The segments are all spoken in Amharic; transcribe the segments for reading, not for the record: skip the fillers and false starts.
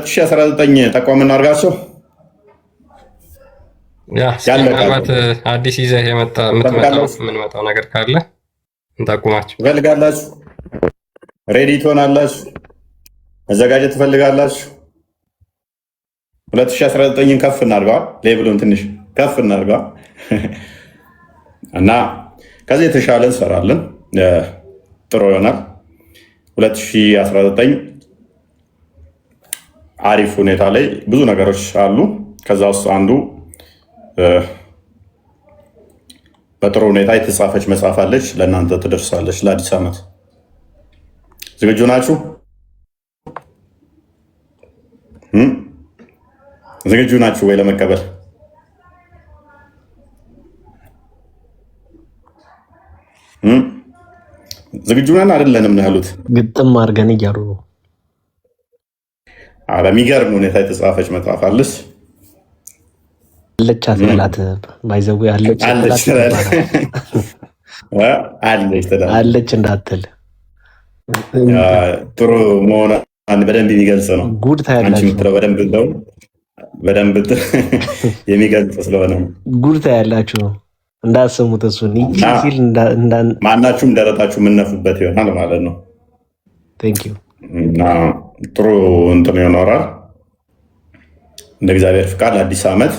2019 ጠቋም እናድርጋቸው። ምናልባት አዲስ ይዘህ የምትመጣው ነገር ካለ እንጠቁማችሁ። ትፈልጋላችሁ? ሬዲ ትሆናላችሁ? መዘጋጀት ትፈልጋላችሁ? 2019ን ከፍ እናድርገዋል። ሌብሉን ትንሽ ከፍ እናድርገዋል እና ከዚህ የተሻለ እንሰራለን። ጥሩ ይሆናል። 2019 አሪፍ ሁኔታ ላይ ብዙ ነገሮች አሉ። ከዛ ውስጥ አንዱ በጥሩ ሁኔታ የተጻፈች መጽሐፍ አለች፣ ለእናንተ ትደርሳለች ለአዲስ ዓመት። ዝግጁ ናችሁ? ዝግጁ ናችሁ ወይ ለመቀበል? ዝግጁ ነን አይደለንም ነው ያሉት። ግጥም አድርገን እያሉ ነው። በሚገርም ሁኔታ የተጻፈች መጽሐፍ አለች። አለች አትበላት፣ ባይዘው አለች እንዳትል ጥሩ መሆኗን በደንብ የሚገልጽ ነው። ጉድ ታያላችሁ። በደንብ የሚገልጽ ስለሆነ ጉድ ታያላችሁ። እንዳሰሙት እሱን ሲል ማናችሁም ደረታችሁ የምነፉበት ይሆናል ማለት ነው። ጥሩ እንትን ይኖራል። እንደ እግዚአብሔር ፍቃድ አዲስ ዓመት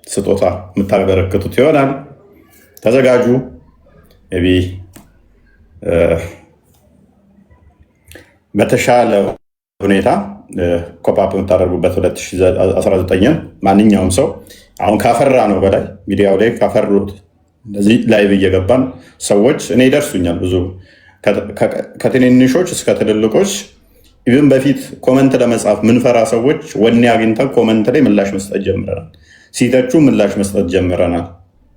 ስጦታ የምታበረክቱት ይሆናል። ተዘጋጁ። ቢ በተሻለ ሁኔታ ኮፓፕ የምታደርጉበት 2019 ማንኛውም ሰው አሁን ካፈራ ነው በላይ ሚዲያው ላይ ካፈሩት እንደዚህ ላይቭ እየገባን ሰዎች እኔ ይደርሱኛል ብዙ ከትንንሾች እስከ ትልልቆች ኢቭን በፊት ኮመንት ለመጻፍ ምንፈራ ሰዎች ወኔ አግኝተን ኮመንት ላይ ምላሽ መስጠት ጀምረናል። ሲተቹ ምላሽ መስጠት ጀምረናል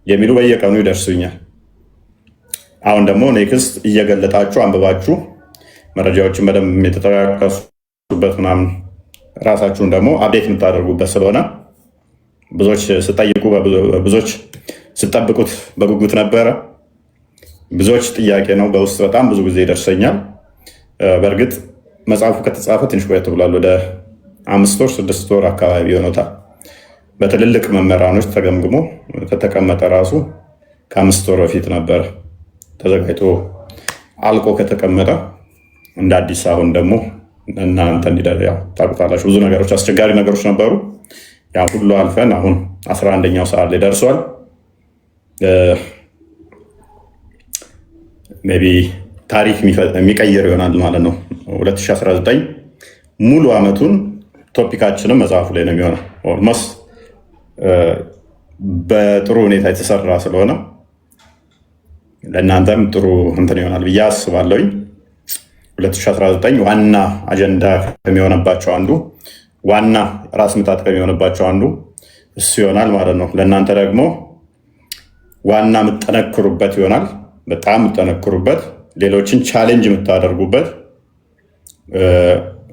የሚሉ በየቀኑ ይደርሱኛል። አሁን ደግሞ ኔክስት እየገለጣችሁ አንብባችሁ መረጃዎችን በደንብ የተጠቃቀሱበት ምናምን ራሳችሁን ደግሞ አፕዴት የምታደርጉበት ስለሆነ ብዙዎች ስጠይቁ ብዙዎች ስጠብቁት በጉጉት ነበረ። ብዙዎች ጥያቄ ነው በውስጥ በጣም ብዙ ጊዜ ይደርሰኛል። በእርግጥ መጽሐፉ ከተጻፈ ትንሽ ቆየት ብሏል። ወደ 5 ወር 6 ወር አካባቢ ሆኖታል። በትልልቅ መምህራኖች ተገምግሞ ከተቀመጠ ራሱ ከ5 ወር በፊት ነበረ ተዘጋጅቶ አልቆ ከተቀመጠ እንደ አዲስ አሁን ደግሞ እናንተ ታውቁታላችሁ። ብዙ ነገሮች አስቸጋሪ ነገሮች ነበሩ። ያ ሁሉ አልፈን አሁን 11ኛው ሰዓት ላይ ደርሷል። ሜይ ቢ ታሪክ የሚቀይር ይሆናል ማለት ነው። 2019 ሙሉ ዓመቱን ቶፒካችንም መጽሐፉ ላይ ነው የሚሆነው። ኦልሞስት በጥሩ ሁኔታ የተሰራ ስለሆነ ለእናንተም ጥሩ እንትን ይሆናል ብዬ አስባለሁኝ። 2019 ዋና አጀንዳ ከሚሆነባቸው አንዱ ዋና ራስ ምታት ከሚሆነባቸው አንዱ እሱ ይሆናል ማለት ነው። ለእናንተ ደግሞ ዋና የምጠነክሩበት ይሆናል። በጣም የምጠነክሩበት፣ ሌሎችን ቻሌንጅ የምታደርጉበት፣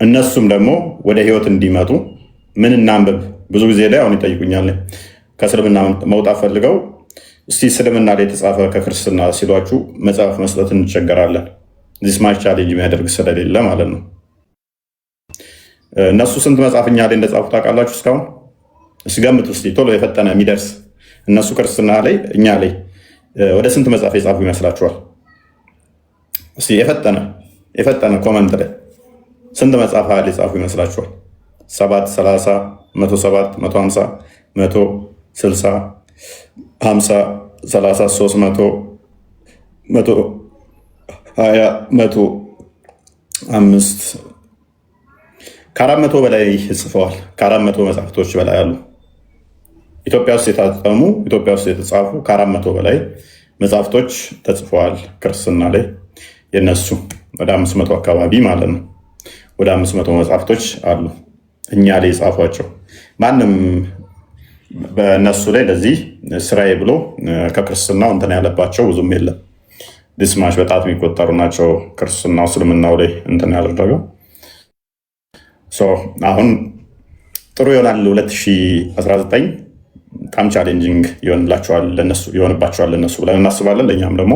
እነሱም ደግሞ ወደ ህይወት እንዲመጡ ምን እናንብብ። ብዙ ጊዜ ላይ አሁን ይጠይቁኛል ከእስልምና መውጣት ፈልገው እስቲ እስልምና ላይ የተጻፈ ከክርስትና ሲሏችሁ መጽሐፍ መስጠት እንቸገራለን። ዚስማች ቻሌንጅ የሚያደርግ ስለሌለ ማለት ነው። እነሱ ስንት መጽሐፍ እኛ ላይ እንደጻፉ ታውቃላችሁ? እስካሁን እስገምት ውስጥ ቶሎ የፈጠነ የሚደርስ እነሱ ክርስትና ላይ እኛ ላይ ወደ ስንት መጽሐፍ የጻፉ ይመስላችኋል? እስቲ የፈጠነ ኮመንት ላይ ስንት መጽሐፍ ላይ የጻፉ ይመስላችኋል? 7 30 107 150 160 50 30 300 120 105 ከ400 በላይ ጽፈዋል። ከ400 መጽሐፍቶች በላይ አሉ። ኢትዮጵያ ውስጥ የታተሙ ኢትዮጵያ ውስጥ የተጻፉ ከ400 በላይ መጽሐፍቶች ተጽፈዋል። ክርስትና ላይ የነሱ ወደ 500 አካባቢ ማለት ነው። ወደ 500 መጽሐፍቶች አሉ እኛ ላይ የጻፏቸው። ማንም በእነሱ ላይ ለዚህ ስራዬ ብሎ ከክርስትናው እንትን ያለባቸው ብዙም የለም። ዲስማሽ በጣት የሚቆጠሩ ናቸው ክርስትናው እስልምናው ላይ እንትን ያደረገው። አሁን ጥሩ ይሆናል። 2019 በጣም ቻሌንጂንግ ይሆንባቸዋል ለነሱ ብለን እናስባለን። ለእኛም ደግሞ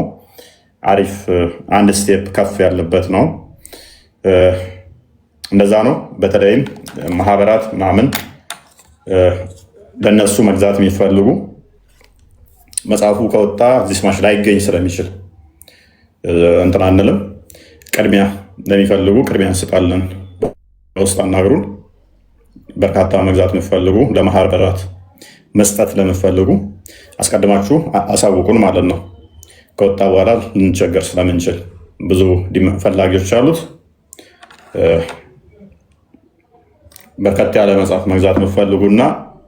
አሪፍ አንድ ስቴፕ ከፍ ያለበት ነው። እንደዛ ነው። በተለይም ማህበራት ምናምን ለነሱ መግዛት የሚፈልጉ መጽሐፉ ከወጣ እዚህ ስማሽ ላይገኝ ስለሚችል እንትን አንልም። ቅድሚያ ለሚፈልጉ ቅድሚያ እንስጣለን። በውስጥ አናግሩን። በርካታ መግዛት የምትፈልጉ ለማህበራት መስጠት ለምትፈልጉ አስቀድማችሁ አሳውቁን ማለት ነው። ከወጣ በኋላ ልንቸገር ስለምንችል ብዙ ፈላጊዎች አሉት። በርከት ያለ መጽሐፍ መግዛት የምትፈልጉና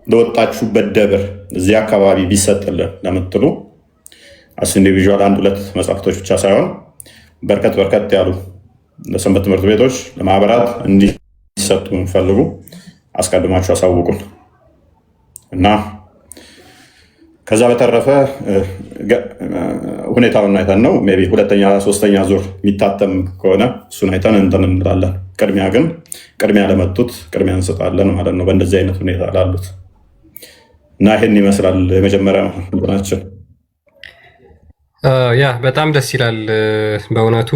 ለወጣችሁበት ደብር እዚህ አካባቢ ቢሰጥልን ለምትሉ ኢንዲቪዥዋል 1-2 መጽሐፍቶች ብቻ ሳይሆን በርከት ያሉ ለሰንበት ትምህርት ቤቶች ለማህበራት እንዲሰጡ የምትፈልጉ አስቀድማችሁ አሳውቁን እና ከዛ በተረፈ ሁኔታውን አይተን ነው ሜይ ቢ 2ኛ 3ኛ ዙር የሚታተም ከሆነ እሱን አይተን እንትን እንላለን። ቅድሚያ ለመጡት ቅድሚያ እንሰጣለን ማለት ነው። በእንደዚህ አይነት ሁኔታ ላሉት እና ይህን ይመስላል የመጀመሪያ ናቸው። ያ በጣም ደስ ይላል በእውነቱ።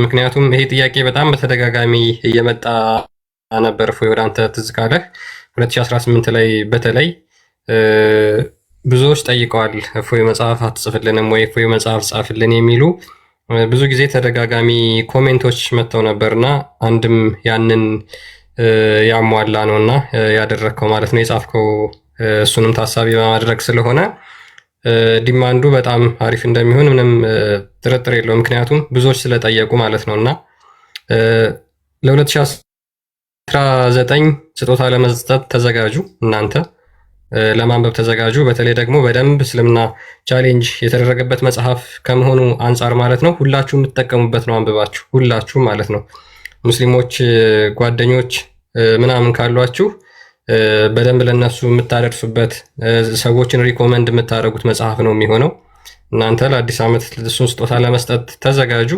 ምክንያቱም ይሄ ጥያቄ በጣም በተደጋጋሚ እየመጣ ነበር። ወደ አንተ ትዝ ካለህ 2018 ላይ በተለይ ብዙዎች ጠይቀዋል። እፎይ መጽሐፍ አትጽፍልንም ወይ እፎይ መጽሐፍ ጻፍልን የሚሉ ብዙ ጊዜ ተደጋጋሚ ኮሜንቶች መጥተው ነበርና አንድም ያንን ያሟላ ነውና ያደረግከው ማለት ነው የጻፍከው እሱንም ታሳቢ በማድረግ ስለሆነ ዲማንዱ በጣም አሪፍ እንደሚሆን ምንም ጥርጥር የለውም። ምክንያቱም ብዙዎች ስለጠየቁ ማለት ነውና ለ2019 ስጦታ ለመስጠት ተዘጋጁ። እናንተ ለማንበብ ተዘጋጁ። በተለይ ደግሞ በደንብ እስልምና ቻሌንጅ የተደረገበት መጽሐፍ ከመሆኑ አንጻር ማለት ነው ሁላችሁ የምትጠቀሙበት ነው። አንብባችሁ ሁላችሁ ማለት ነው ሙስሊሞች ጓደኞች ምናምን ካሏችሁ በደንብ ለነሱ የምታደርሱበት ሰዎችን ሪኮመንድ የምታደርጉት መጽሐፍ ነው የሚሆነው። እናንተ ለአዲስ ዓመት እሱን ስጦታ ለመስጠት ተዘጋጁ።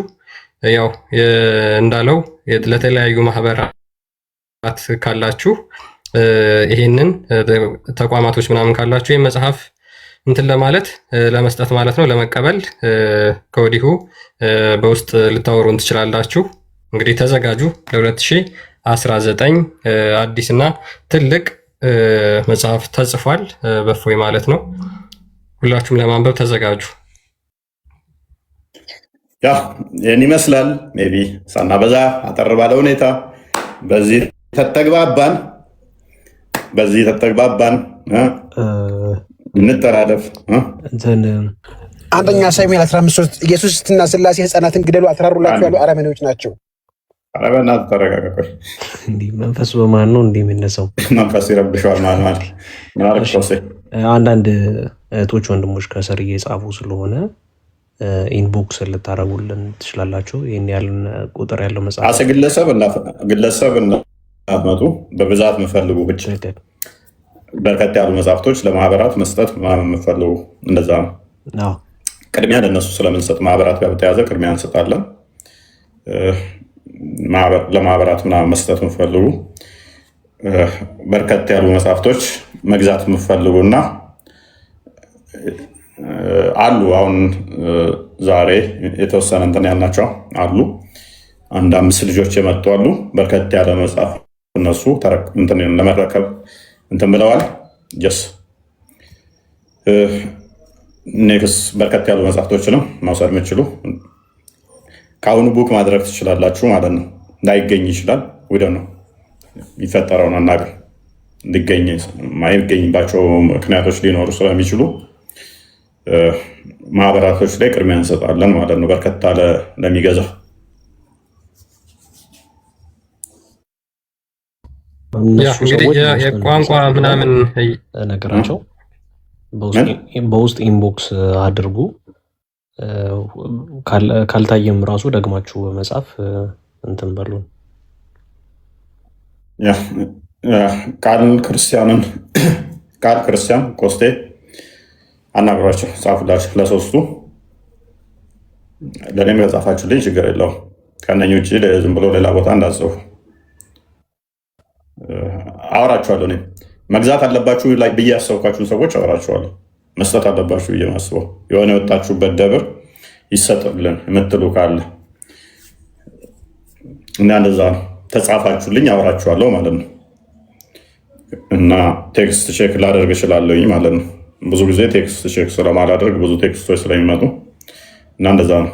ያው እንዳለው ለተለያዩ ማህበራት ካላችሁ ይሄንን ተቋማቶች ምናምን ካላችሁ ይህን መጽሐፍ እንትን ለማለት ለመስጠት ማለት ነው ለመቀበል ከወዲሁ በውስጥ ልታወሩን ትችላላችሁ። እንግዲህ ተዘጋጁ። ለ2019 አዲስና ትልቅ መጽሐፍ ተጽፏል በእፎይ ማለት ነው። ሁላችሁም ለማንበብ ተዘጋጁ። ያ ይህን ይመስላል። ሜይ ቢ ሳናበዛ አጠር ባለ ሁኔታ በዚህ ተተግባባን እንተራለፍ። አንደኛ ሳሙኤል 15:3 ኢየሱስና ሥላሴ ሕፃናትን ግደሉ አትራሩላችሁ ያሉ አረመኔዎች ናቸው። አረበና ተረጋጋቆይ እንዲህ መንፈስ በማን ነው እንዲህ የሚነሳው? መንፈስ ይረብሸዋል ማለት አንዳንድ እህቶች ወንድሞች ከስር እየጻፉ ስለሆነ ኢንቦክስ ልታረጉልን ትችላላችሁ። ይህን ያለን ቁጥር ያለው መጽሐፍ ግለሰብ እናመጡ በብዛት የምፈልጉ ብቻ በርከት ያሉ መጽሐፍቶች ለማህበራት መስጠት የምፈልጉ እንደዛ ነው። ቅድሚያ ለእነሱ ስለምንሰጥ ማህበራት ጋር በተያዘ ቅድሚያ እንሰጣለን። ለማህበራት ምናምን መስጠት የምፈልጉ በርከት ያሉ መጽሐፍቶች መግዛት የምፈልጉና አሉ። አሁን ዛሬ የተወሰነ እንትን ያልናቸው አሉ። 5 ልጆች የመጡ አሉ። በርከት ያለ መጽሐፍ እነሱ ለመረከብ እንትን ብለዋል። ጀስ ኔክስ በርከት ያሉ መጽሐፍቶችንም መውሰድ የምችሉ ከአሁኑ ቡክ ማድረግ ትችላላችሁ ማለት ነው። ላይገኝ ይችላል። ወደ ነው የሚፈጠረውን አናገር ማይገኝባቸው ምክንያቶች ሊኖሩ ስለሚችሉ ማህበራቶች ላይ ቅድሚያ እንሰጣለን ማለት ነው። በርከት ያለ ለሚገዛ እንግዲህ የቋንቋ ምናምን ነገራቸው በውስጥ ኢንቦክስ አድርጉ። ካልታየም ራሱ ደግማችሁ በመጻፍ እንትን በሉን። ቃል ክርስቲያን ቆስቴ አናግሯቸው፣ ጻፉላቸው። ለሶስቱ ለእኔም ከጻፋችሁልኝ ችግር የለውም። ከእነኝ ውጭ ዝም ብሎ ሌላ ቦታ እንዳጽፉ አወራችኋለሁ። እኔም መግዛት አለባችሁ ብዬ ያሰብኳችሁን ሰዎች አወራችኋለሁ። መስጠት አለባችሁ ብዬ ማስበው የሆነ የወጣችሁበት ደብር ይሰጥልን የምትሉ ካለ እና እንደዛ ነው። ተጻፋችሁልኝ አወራችኋለሁ ማለት ነው። እና ቴክስት ቼክ ላደርግ እችላለሁኝ ማለት ነው። ብዙ ጊዜ ቴክስት ቼክ ስለማላደርግ ብዙ ቴክስቶች ስለሚመጡ እና እንደዛ ነው።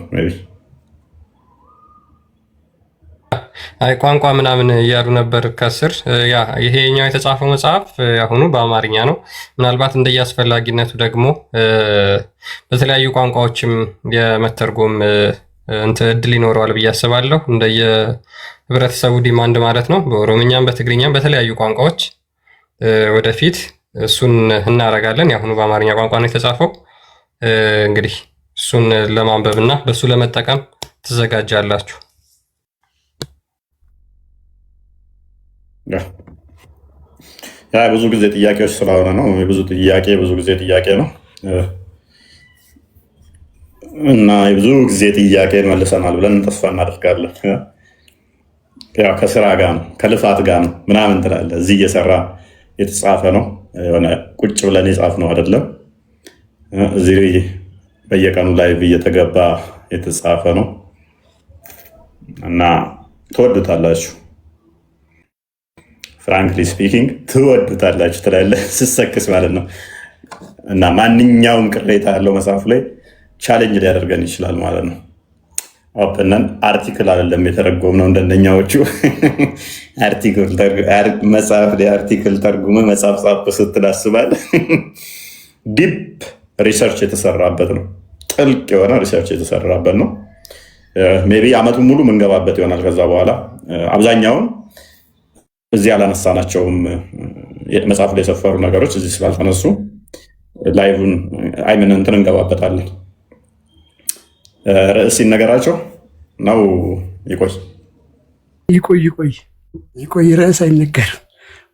አይ ቋንቋ ምናምን እያሉ ነበር ከስር። ያ ይሄኛው የተጻፈው መጽሐፍ አሁኑ በአማርኛ ነው። ምናልባት እንደየአስፈላጊነቱ ደግሞ በተለያዩ ቋንቋዎችም የመተርጎም እድል ይኖረዋል ብዬ አስባለሁ። እንደየህብረተሰቡ ዲማንድ ማለት ነው። በኦሮምኛም በትግርኛም በተለያዩ ቋንቋዎች ወደፊት እሱን እናደርጋለን። የአሁኑ በአማርኛ ቋንቋ ነው የተጻፈው። እንግዲህ እሱን ለማንበብ እና በእሱ ለመጠቀም ትዘጋጃላችሁ። ያ ብዙ ጊዜ ጥያቄዎች ስለሆነ ነው። ብዙ ጊዜ ጥያቄ ነው እና ብዙ ጊዜ ጥያቄ መልሰናል ብለን ተስፋ እናደርጋለን። ያው ከስራ ጋር ነው ከልፋት ጋር ነው ምናምን ትላለህ። እዚህ እየሰራ የተጻፈ ነው። የሆነ ቁጭ ብለን የጻፍ ነው አይደለም። እዚህ በየቀኑ ላይ እየተገባ የተጻፈ ነው እና ትወዱታላችሁ። ፍራንክሊ ስፒኪንግ ትወዱታላችሁ ትላለህ ስሰክስ ማለት ነው። እና ማንኛውም ቅሬታ ያለው መጽሐፍ ላይ ቻሌንጅ ሊያደርገን ይችላል ማለት ነው። ኦፕነን አርቲክል አይደለም የተረጎምነው እንደነኛዎቹ መጽሐፍ ላይ አርቲክል ተርጉመ መጽሐፍ ጻፍ ስትል አስባለህ። ዲፕ ሪሰርች የተሰራበት ነው። ጥልቅ የሆነ ሪሰርች የተሰራበት ነው። ሜይ ቢ አመቱን ሙሉ ምንገባበት ይሆናል። ከዛ በኋላ አብዛኛውን እዚህ ያላነሳናቸውም መጽሐፍ ላይ የሰፈሩ ነገሮች እዚህ ስላልተነሱ ላይቭን አይምን እንትን እንገባበታለን። ርዕስ ይነገራቸው ነው። ይቆይ ርዕስ አይነገርም።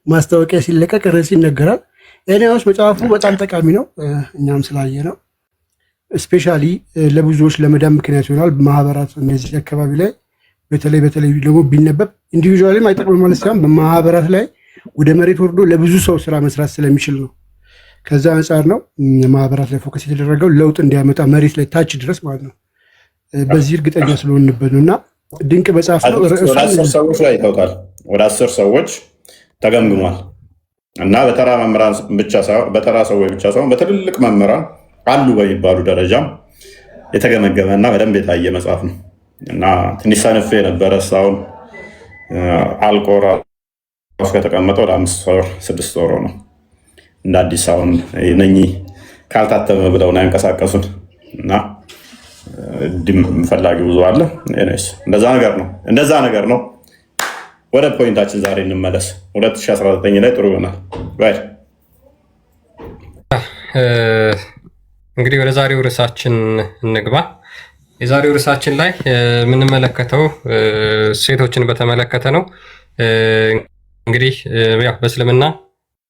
ማስታወቂያ ሲለቀቅ ርዕስ ይነገራል። ኤኒዌይስ መጽሐፉ በጣም ጠቃሚ ነው። እኛም ስላየ ነው። ስፔሻሊ ለብዙዎች ለመዳን ምክንያት ይሆናል። ማህበራት እነዚህ አካባቢ ላይ በተለይ ደግሞ ቢነበብ ኢንዲቪዥዋልም አይጠቅም ማለት ሳይሆን በማህበራት ላይ ወደ መሬት ወርዶ ለብዙ ሰው ስራ መስራት ስለሚችል ነው። ከዛ አንጻር ነው ማህበራት ላይ ፎከስ የተደረገው ለውጥ እንዲያመጣ መሬት ላይ ታች ድረስ ማለት ነው። በዚህ እርግጠኛ ስለሆንበት ነው። እና ድንቅ መጽሐፍ ነው። ወደ 10 ሰዎች ላይ ይተውታል። ወደ 10 ሰዎች ተገምግሟል እና በተራ መምህራን ብቻ ሳይሆን በተራ ሰዎች ብቻ ሳይሆን በትልልቅ መምህራን አሉ በሚባሉ ደረጃም የተገመገመ እና በደንብ የታየ መጽሐፍ ነው እና ትንሽ ሰንፌ የነበረ ሳሁን አልቆ ራሱ ከተቀመጠ ወደ 5 ወር 6 ወር ነው። እንደ አዲስ አሁን እነኚህ ካልታተመ ብለውን አያንቀሳቀሱን እና ፈላጊ ብዙ አለ። እንደዛ ነገር ነው። ወደ ፖይንታችን ዛሬ እንመለስ። 2019 ላይ ጥሩ ይሆናል። እንግዲህ ወደ ዛሬው ርዕሳችን እንግባ። የዛሬው ርዕሳችን ላይ የምንመለከተው ሴቶችን በተመለከተ ነው። እንግዲህ ያው በእስልምና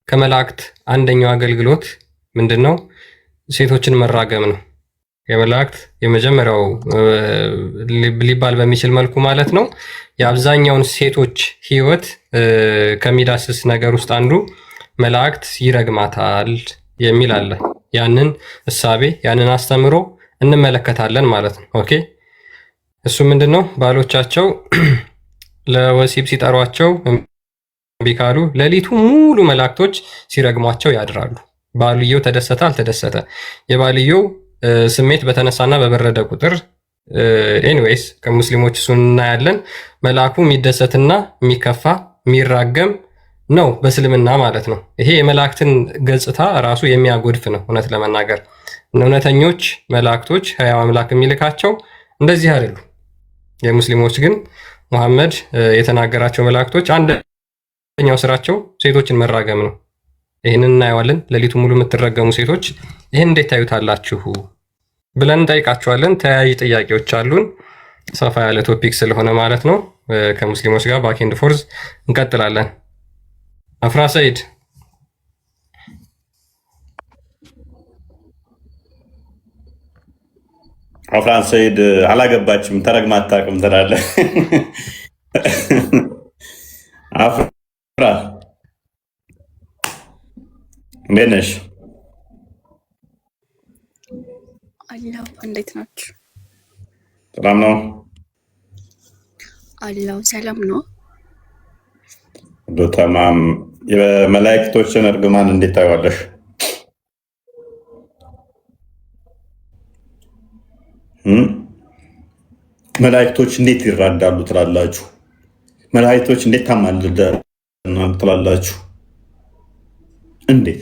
ከመላእክት አንደኛው አገልግሎት ምንድን ነው? ሴቶችን መራገም ነው። የመላእክት የመጀመሪያው ሊባል በሚችል መልኩ ማለት ነው። የአብዛኛውን ሴቶች ሕይወት ከሚዳስስ ነገር ውስጥ አንዱ መላእክት ይረግማታል የሚል አለ። ያንን እሳቤ ያንን አስተምሮ እንመለከታለን ማለት ነው። ኦኬ እሱ ምንድነው? ባሎቻቸው ለወሲብ ሲጠሯቸው እምቢ ካሉ ሌሊቱ ሙሉ መላእክቶች ሲረግሟቸው ያድራሉ። ባልየው ተደሰተ አልተደሰተ የባልየው ስሜት በተነሳና በበረደ ቁጥር ኤኒዌይስ ከሙስሊሞች እሱን እናያለን። መልአኩ የሚደሰትና የሚከፋ የሚራገም ነው በእስልምና ማለት ነው። ይሄ የመላእክትን ገጽታ ራሱ የሚያጎድፍ ነው። እውነት ለመናገር እውነተኞች መላእክቶች ሕያው አምላክ የሚልካቸው እንደዚህ አይደሉ። የሙስሊሞች ግን ሙሐመድ የተናገራቸው መላእክቶች አንደኛው ስራቸው ሴቶችን መራገም ነው። ይህንን እናየዋለን። ሌሊቱ ሙሉ የምትረገሙ ሴቶች ይህን እንዴት ታዩታላችሁ ብለን እንጠይቃቸዋለን። ተያያዥ ጥያቄዎች አሉን። ሰፋ ያለ ቶፒክ ስለሆነ ማለት ነው። ከሙስሊሞች ጋር ባክ ኤንድ ፎርዝ እንቀጥላለን። አፍራ ሰይድ አፍራን ሰይድ አላገባችም ተረግማ አታውቅም ትላለህ። አፍራ እንዴት ነሽ? አላው እንዴት ናችሁ? ሰላም ነው አላው ሰላም ነው። ተማም የመላእክቶችን እርግማን እንዴት ታዩዋለሽ? መላእክቶች እንዴት ይራዳሉ ትላላችሁ? መላእክቶች እንዴት ታማልዳሉ ትላላችሁ? እንዴት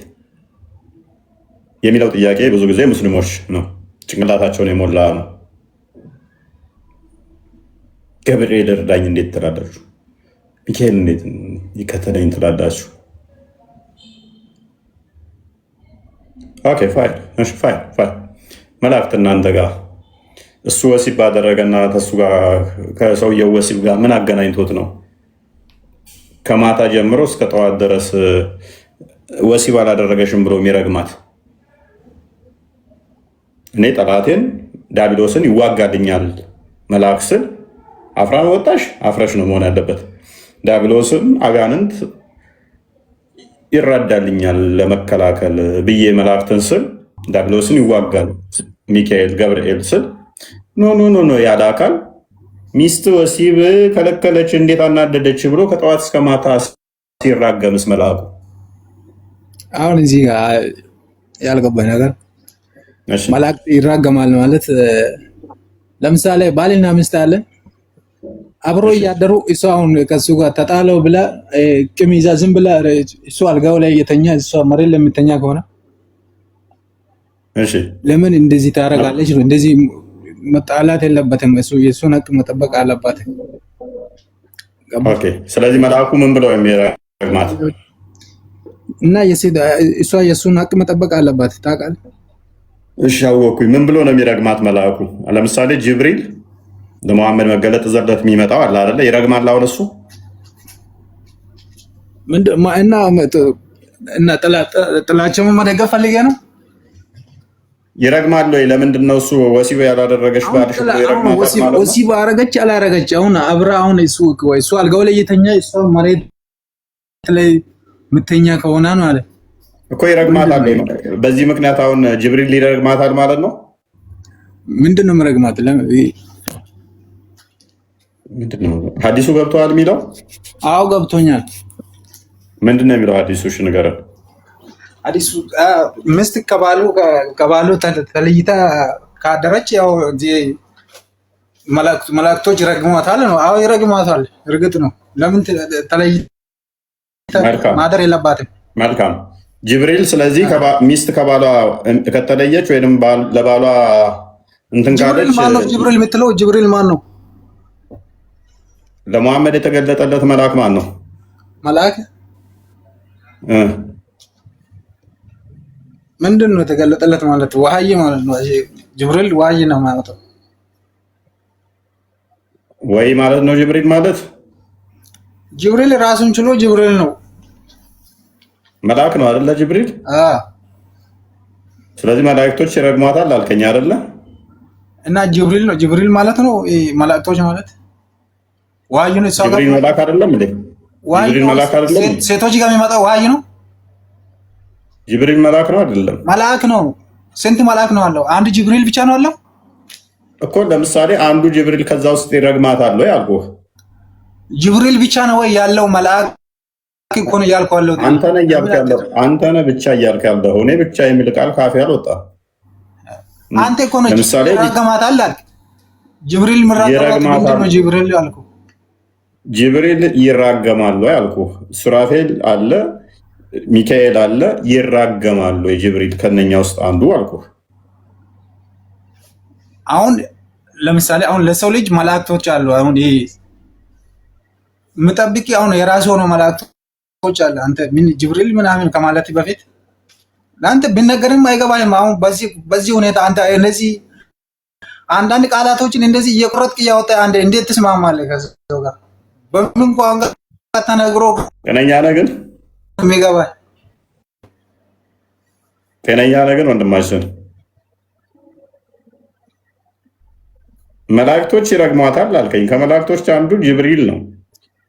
የሚለው ጥያቄ ብዙ ጊዜ ሙስሊሞች ነው ጭንቅላታቸውን የሞላ ነው። ገብርኤል እርዳኝ እንዴት ትላላችሁ? ሚካኤል እንዴት ይከተለኝ ትላላችሁ? ኦኬ ፋይን፣ እሺ ፋይን። መላእክት እናንተ ጋር እሱ ወሲብ ባደረገና ከሱ ጋር ከሰውየው ወሲብ ጋር ምን አገናኝቶት ነው ከማታ ጀምሮ እስከ ጠዋት ድረስ ወሲብ አላደረገሽም ብሎ የሚረግማት? እኔ ጠላቴን ዲያብሎስን ይዋጋልኛል መልአክ ስል አፍራን ወጣሽ አፍረሽ ነው መሆን ያለበት። ዲያብሎስን አጋንንት ይራዳልኛል ለመከላከል ብዬ መላእክትን ስል ዲያብሎስን ይዋጋል ሚካኤል ገብርኤል ስል ኖ ያለ አካል ሚስት ወሲብ ከለከለች እንዴት አናደደች ብሎ ከጠዋት እስከ ማታ ሲራገምስ መልአኩ? አሁን እዚህ ያልገባኝ ነገር መላእክት ይራገማል ማለት ለምሳሌ ባልና ሚስት አለ አብሮ እያደሩ እሷ አሁን ከሱ ጋር ተጣለው ብላ ቂም ይዛ ዝም ብላ እሱ አልጋው ላይ የተኛ እሷ መሬት ላይ የምተኛ ከሆነ እሺ ለምን እንደዚህ ታደርጋለች? እንደዚህ መጣላት የለበትም። እሱ የሱን ሀቅ መጠበቅ አለባት። ኦኬ ስለዚህ መልአኩ ምን ብለው የሚረግማት እና እሷ የሱን ሀቅ መጠበቅ አለባት። ታውቃለህ? እሺ አወኩኝ። ምን ብሎ ነው የሚረግማት መልአኩ? ለምሳሌ ጅብሪል ለሙሐመድ መገለጥ ዘርለት የሚመጣው አለ አይደለ? ይረግማል። አሁን እሱ እና ጥላቸው መደገፍ ፈልጌ ነው። ይረግማል ወይ? ለምንድን ነው እሱ ወሲብ ያላደረገች ባልሽ ብሎ ይረግማታል ማለት ነው? ወሲብ አረገች አላረገች አሁን አብራ አሁን እሱ አልጋው ላይ የተኛ እሱ መሬት ላይ ምተኛ ከሆነ ነው አለ እኮ ይረግማታል። በዚህ ምክንያት አሁን ጅብሪል ይረግማታል ማለት ነው። ምንድን ነው መረግማት? ምንድነው ሐዲሱ ገብቷል የሚለው? አዎ ገብቶኛል። ምንድነው የሚለው ሐዲሱ? እሺ ንገረን። ሐዲሱ ሚስት ከባሉ ተለይታ ካደረች ያው መላእክቶች ይረግሟታል ነው። አዎ ይረግሟታል፣ እርግጥ ነው። ለምን ተለይታ ማደር የለባትም? መልካም ጅብሪል ስለዚህ ሚስት ከባሏ ከተለየች ወይንም ለባሏ እንትን ካለች ማን ነው ጅብሪል የምትለው? ጅብሪል ማን ነው? ለሙሐመድ የተገለጠለት መልአክ ማን ነው? መልአክ ምንድን ነው የተገለጠለት ማለት? ወሐይ ማለት ነው። ጅብሪል ወሐይ ነው ማለት ነው። ወይ ማለት ነው ጅብሪል ማለት ጅብሪል ራሱን ችሎ ጅብሪል ነው፣ መልአክ ነው አይደለ? ጅብሪል ስለዚህ መላእክቶች ይረግሟታል አልከኝ አይደለ? እና ጅብሪል ነው ጅብሪል ማለት ነው። መላእክቶች ማለት ወሐይ ነው። ጅብሪል መልአክ አይደለም እንዴ? ጅብሪል መልአክ አይደለም? ሴቶች ጋር የሚመጣው ወሐይ ነው። ጅብሪል መልአክ ነው አይደለም? መልአክ ነው። ስንት መልአክ ነው አለው? አንድ ጅብሪል ብቻ ነው አለው እኮ። ለምሳሌ አንዱ ጅብሪል ከዛ ውስጥ ይረግማታል ወይ አልኩህ። ጅብሪል ብቻ ነው ወይ ያለው? መልአክ እኮ ነው እያልኩህ አለው። አንተ ነህ እያልክ ያለው፣ አንተ ነህ ብቻ እያልክ ያለው። እኔ ብቻ የሚል ቃል ካፌ አልወጣም። አንተ እኮ ነው ጅብሪል ይራገማታል አልክ። ጅብሪል ምራገማት ምንድን ነው? ጅብሪል አልኩህ። ጅብሪል ይራገማል ወይ አልኩህ። ሱራፌል አለ፣ ሚካኤል አለ፣ ይራገማሉ። የጅብሪል ከነኛ ውስጥ አንዱ አልኩህ። አሁን ለምሳሌ አሁን ለሰው ልጅ መላእክቶች አሉ። አሁን ይሄ ምጠብቂ አሁን የራሱ ሆኖ መላእክቶች አለ። አንተ ምን ጅብሪል ምናምን ከማለት በፊት ለአንተ ቢነገርም አይገባህም። አሁን በዚህ ሁኔታ አንተ እነዚህ አንዳንድ ቃላቶችን እንደዚህ እየቆረጥክ እያወጣ አንተ እንዴት ትስማማለህ ከሰው ጋር? በምን ቋንቋ ተነግሮ ጤነኛ ነህ ግን? የሚገባህ ጤነኛ ነህ ግን? ወንድማችን መላእክቶች ይረግሟታል አልከኝ። ከመላእክቶች አንዱ ጅብሪል ነው።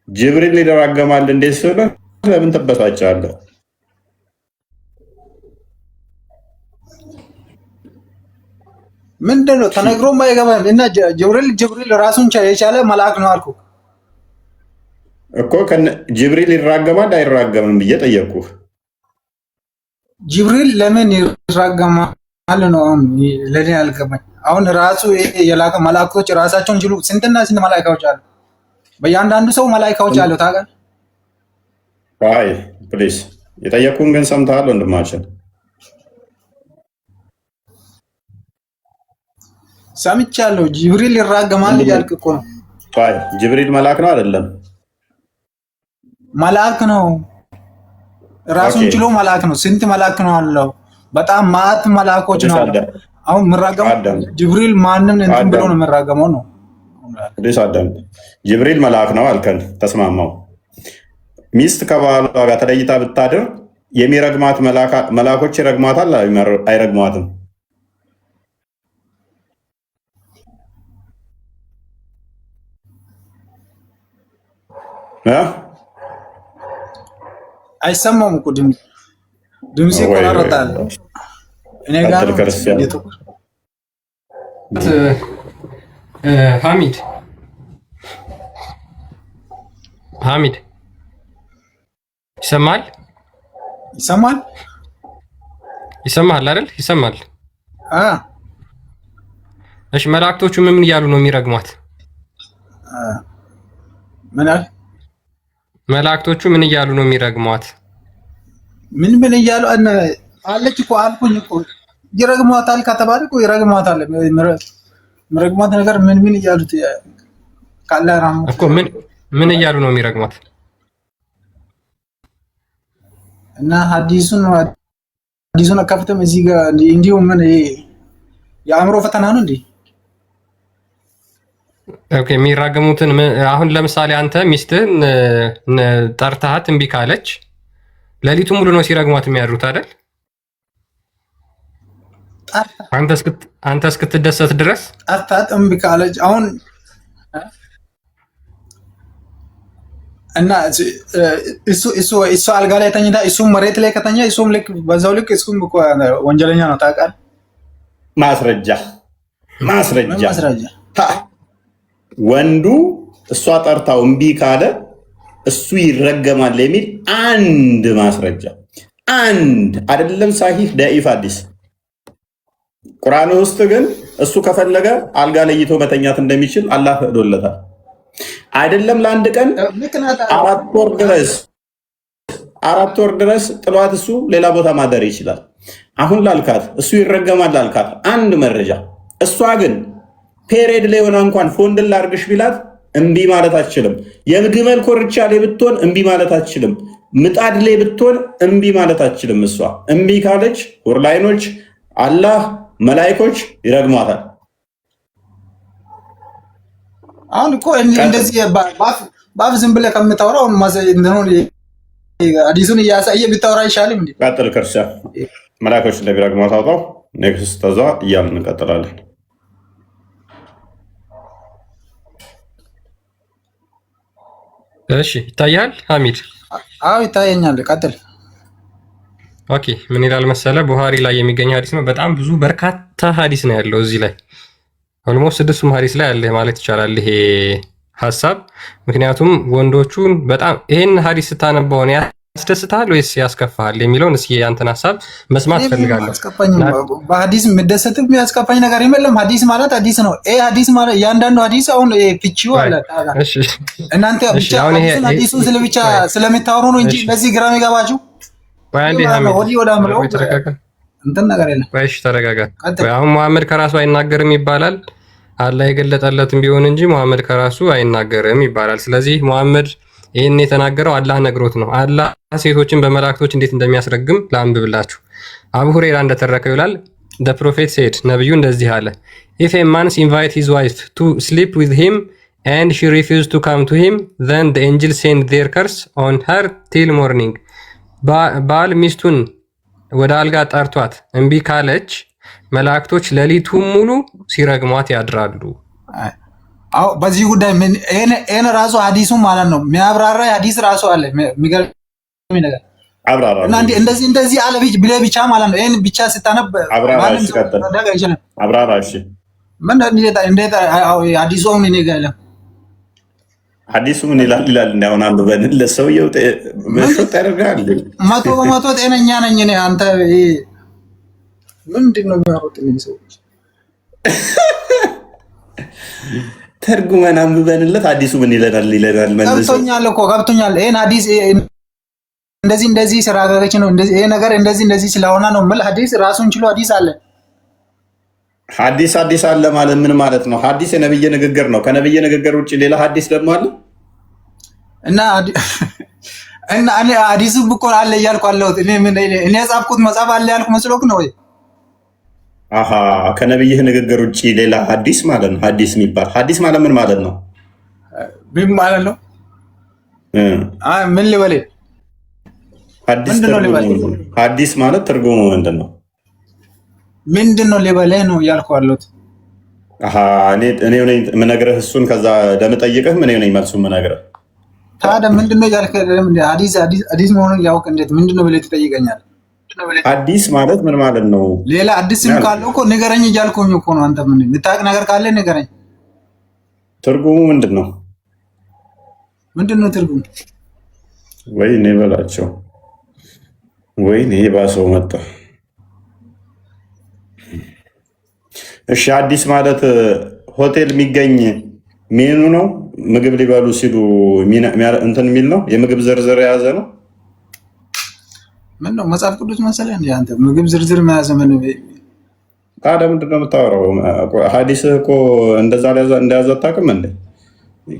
ጅብሪል ይራገማል እንዴት ስለ ለምን ትበሳጫለህ? ምንድን ነው ተነግሮም አይገባም። እና ጅብሪል ራሱን የቻለ መልአክ ነው አልኩህ። እኮ ጅብሪል ይራገማል አይራገምም ብዬ ጠየቅኩህ። ጅብሪል ለምን ይራገማል ነው አሁን ለኔ ያልገባኝ። አሁን ራሱ የላከ መላእክቶች ራሳቸውን ችሉ ስንትና ስንት መላእክቶች አሉ። በእያንዳንዱ ሰው መላእክቶች አሉ ታውቃለህ? አይ ፕሊስ የጠየቅኩህን ግን ሰምተሃል ወንድማችን? ሰምቻለሁ። ጅብሪል ይራገማል እያልክ እኮ ነው። አይ ጅብሪል መልአክ ነው አይደለም? መልአክ ነው፣ ራሱን ችሎ መልአክ ነው። ስንት መልአክ ነው አለው? በጣም ማአት መልአኮች ነው አለው። አሁን ምራገመው ጅብሪል ማንን እንትን ብሎ ነው ምራገመው ነው? ፕሊስ አዳም ጅብሪል መልአክ ነው አልከን፣ ተስማማው። ሚስት ከባሏ ጋር ተለይታ ብታድር የሚረግማት መልአኮች ይረግማታል አይረግማትም? አይሰማም እኮ ድምጽ ይቆራረጣል። እኔ ጋር ሐሚድ ይሰማል አይደል? ይሰማል። እሺ መላእክቶቹ ምን እያሉ ነው የሚረግሟት? ምን አለ? መላእክቶቹ ምን እያሉ ነው የሚረግሟት? ምን እያሉ አለች እኮ አልኩኝ እኮ ይረግሟታል ከተባለ እኮ ይረግሟታል። ምረግሟት ነገር ምን እያሉት ካለ ራሙ እኮ ምን እያሉ ነው የሚረግሟት? እና ሐዲሱን ከፍተም እዚህ ጋር እንዲሁ ምን የአእምሮ ፈተና ነው እንዴ? ኦኬ የሚራገሙትን አሁን ለምሳሌ አንተ ሚስትህን ጠርተሃት እምቢ ካለች ሌሊቱን ሙሉ ነው ሲረግሟት የሚያድሩት አይደል? አንተ እስክትደሰት ድረስ ጠርተሃት እምቢ ካለች አሁን እና እሱ አልጋ ላይ ተኝታ እሱም መሬት ላይ ከተኛ እሱም ልክ በዛው ልክ እሱም እኮ ወንጀለኛ ነው ታውቃለህ? ማስረጃ ወንዱ እሷ ጠርታው እምቢ ካለ እሱ ይረገማል የሚል አንድ ማስረጃ አንድ አይደለም። ሳሂህ ደኢፍ ሐዲስ ቁርአን ውስጥ ግን እሱ ከፈለገ አልጋ ለይቶ መተኛት እንደሚችል አላህ ፈቅዶለታል። አይደለም ለአንድ ቀን 4 ወር ድረስ ጥሏት እሱ ሌላ ቦታ ማደር ይችላል። አሁን ላልካት እሱ ይረገማል ላልካት አንድ መረጃ፣ እሷ ግን ፔሬድ ላይ ሆና እንኳን ፎንድን ላርግሽ ቢላት እምቢ ማለት አትችልም። የግመል ኮርቻ ላይ ብትሆን እምቢ ማለት አትችልም። ምጣድ ላይ ብትሆን እምቢ ማለት አትችልም። እሷ እምቢ ካለች ሁርላይኖች፣ አላህ፣ መላይኮች ይረግሟታል። አሁን እኮ እንደዚህ ባፍ ዝም ብለህ ከምታወራው አዲሱን እያሳየ ብታወራ አይሻልም እንዴ? ቀጥል ክርስቲያን። መላይኮች እንደሚረግሟት አውጣው። ኔክስት ተዛ እያልን እንቀጥላለን። እሺ ይታያል ሐሚድ? አዎ ይታየኛል። ቀጥል። ኦኬ ምን ይላል መሰለ ቡሃሪ ላይ የሚገኝ ሐዲስ ነው። በጣም ብዙ በርካታ ሐዲስ ነው ያለው እዚህ ላይ ኦልሞስት 6ቱም ሐዲስ ላይ አለ ማለት ይቻላል ይሄ ሐሳብ። ምክንያቱም ወንዶቹን በጣም ይሄን ሐዲስ ስታነበው ነው ያስደስታል ወይስ ያስከፋል የሚለውን እስኪ ያንተን ሐሳብ መስማት ፈልጋለሁ። በሐዲስ መደሰትም ያስከፋኝ ነገር የለም። ሐዲስ ማለት ሐዲስ ነው። ሐዲስ ማለት እያንዳንዱ ሐዲስ አሁን ፍቺው አለ። እሺ እናንተ ብቻ ሐዲሱን ስለብቻ ስለምታወሩ ነው እንጂ ለዚህ ግራም ይገባችሁ ወንዴ ሐሚድ እንትን ነገር የለም። እሺ ተረጋጋ። አሁን መሐመድ ከራሱ አይናገርም ይባላል። አላህ የገለጠለትም ቢሆን እንጂ መሐመድ ከራሱ አይናገርም ይባላል። ስለዚህ መሐመድ ይህን የተናገረው አላህ ነግሮት ነው። አላህ ሴቶችን በመላእክቶች እንዴት እንደሚያስረግም ላንብብላችሁ። አቡ ሁሬራ እንደተረከው ይላል the prophet said ነብዩ እንደዚህ አለ if a man invite his wife to sleep with him and she refused to come to him then the angels send their curse on her till morning ባል ሚስቱን ወደ አልጋ ጠርቷት እምቢ ካለች መላእክቶች ሌሊቱን ሙሉ ሲረግሟት ያድራሉ። አው በዚህ ጉዳይ ምን እኔ ራሱ ሐዲሱ ማለት ነው የሚያብራራ ሐዲስ ራሱ አለ የሚገርም ነገር አብራራ እና እንደዚህ አለ ብለህ ብቻ ማለት ነው ይሄን ብቻ ስታነብ አብራራ። እሺ ምን እንዴት ሐዲሱ አሁን እኔ ጋር ሐዲሱ ምን ይላል ይላል እንዳሁን አንብበን ለሰውየው መሾጥ ያደርጋል። መቶ በመቶ ጤነኛ ነኝ እኔ። አንተ ምንድን ነው የሚያወሩት ሰዎች? ተርጉመን አንብበንለት ሐዲሱ ምን ይለናል መልሶ። ገብቶኛል እኮ ገብቶኛል። ይሄን ሐዲስ እንደዚህ ስራጋገች ነው ይሄ ነገር እንደዚህ ስለሆነ ነው የምልህ። ሐዲስ ራሱን ችሎ ሐዲስ አለ። ሐዲስ አለ ማለት ምን ማለት ነው? ሐዲስ የነብይ ንግግር ነው። ከነብይ ንግግር ውጭ ሌላ ሐዲስ ደግሞ አለ እና እኔ ሐዲሱ እኮ አለ እያልኩ አለሁት። እኔ የጻፍኩት መጽሐፍ አለ ያልኩ መስሎክ ነው ወይ? አሃ ከነብይህ ንግግር ውጭ ሌላ ሐዲስ ማለት ነው። ሐዲስ የሚባል ሐዲስ ማለት ምን ማለት ነው? ምን ማለት ነው? ምን ልበል? ሐዲስ ማለት ትርጉሙ ምንድን ነው? ምንድን ነው ልበልህ ነው እያልኩ አለሁት። አሃ እኔ የምነግርህ እሱን ከዛ ለምጠይቅህ ምን ነኝ መልሱ የምነግርህ። ታዲያ ምንድን ነው እያልክ ሐዲስ መሆኑን ያውቅ እንዴት ምንድን ነው ብለህ ትጠይቀኛለህ? ሐዲስ ማለት ምን ማለት ነው? ሌላ አዲስ ስም ካለው እኮ ንገረኝ እያልኩኝ እኮ ነው። አንተ ምን የምታውቅ ነገር ካለ ንገረኝ። ትርጉሙ ምንድን ነው? ምንድን ነው ትርጉሙ? ወይኔ በላቸው፣ ወይኔ ባሰው መጣ። እሺ ሐዲስ ማለት ሆቴል የሚገኝ ሜኑ ነው። ምግብ ሊበሉ ሲሉ እንትን የሚል ነው። የምግብ ዝርዝር የያዘ ነው። ምን ነው መጽሐፍ ቅዱስ መሰለህ እንዴ አንተ? ምግብ ዝርዝር መያዝ ምን? ታዲያ ምንድን ነው የምታወራው? ሐዲስህ እኮ እንደዛ እንደያዘ አታውቅም እንዴ?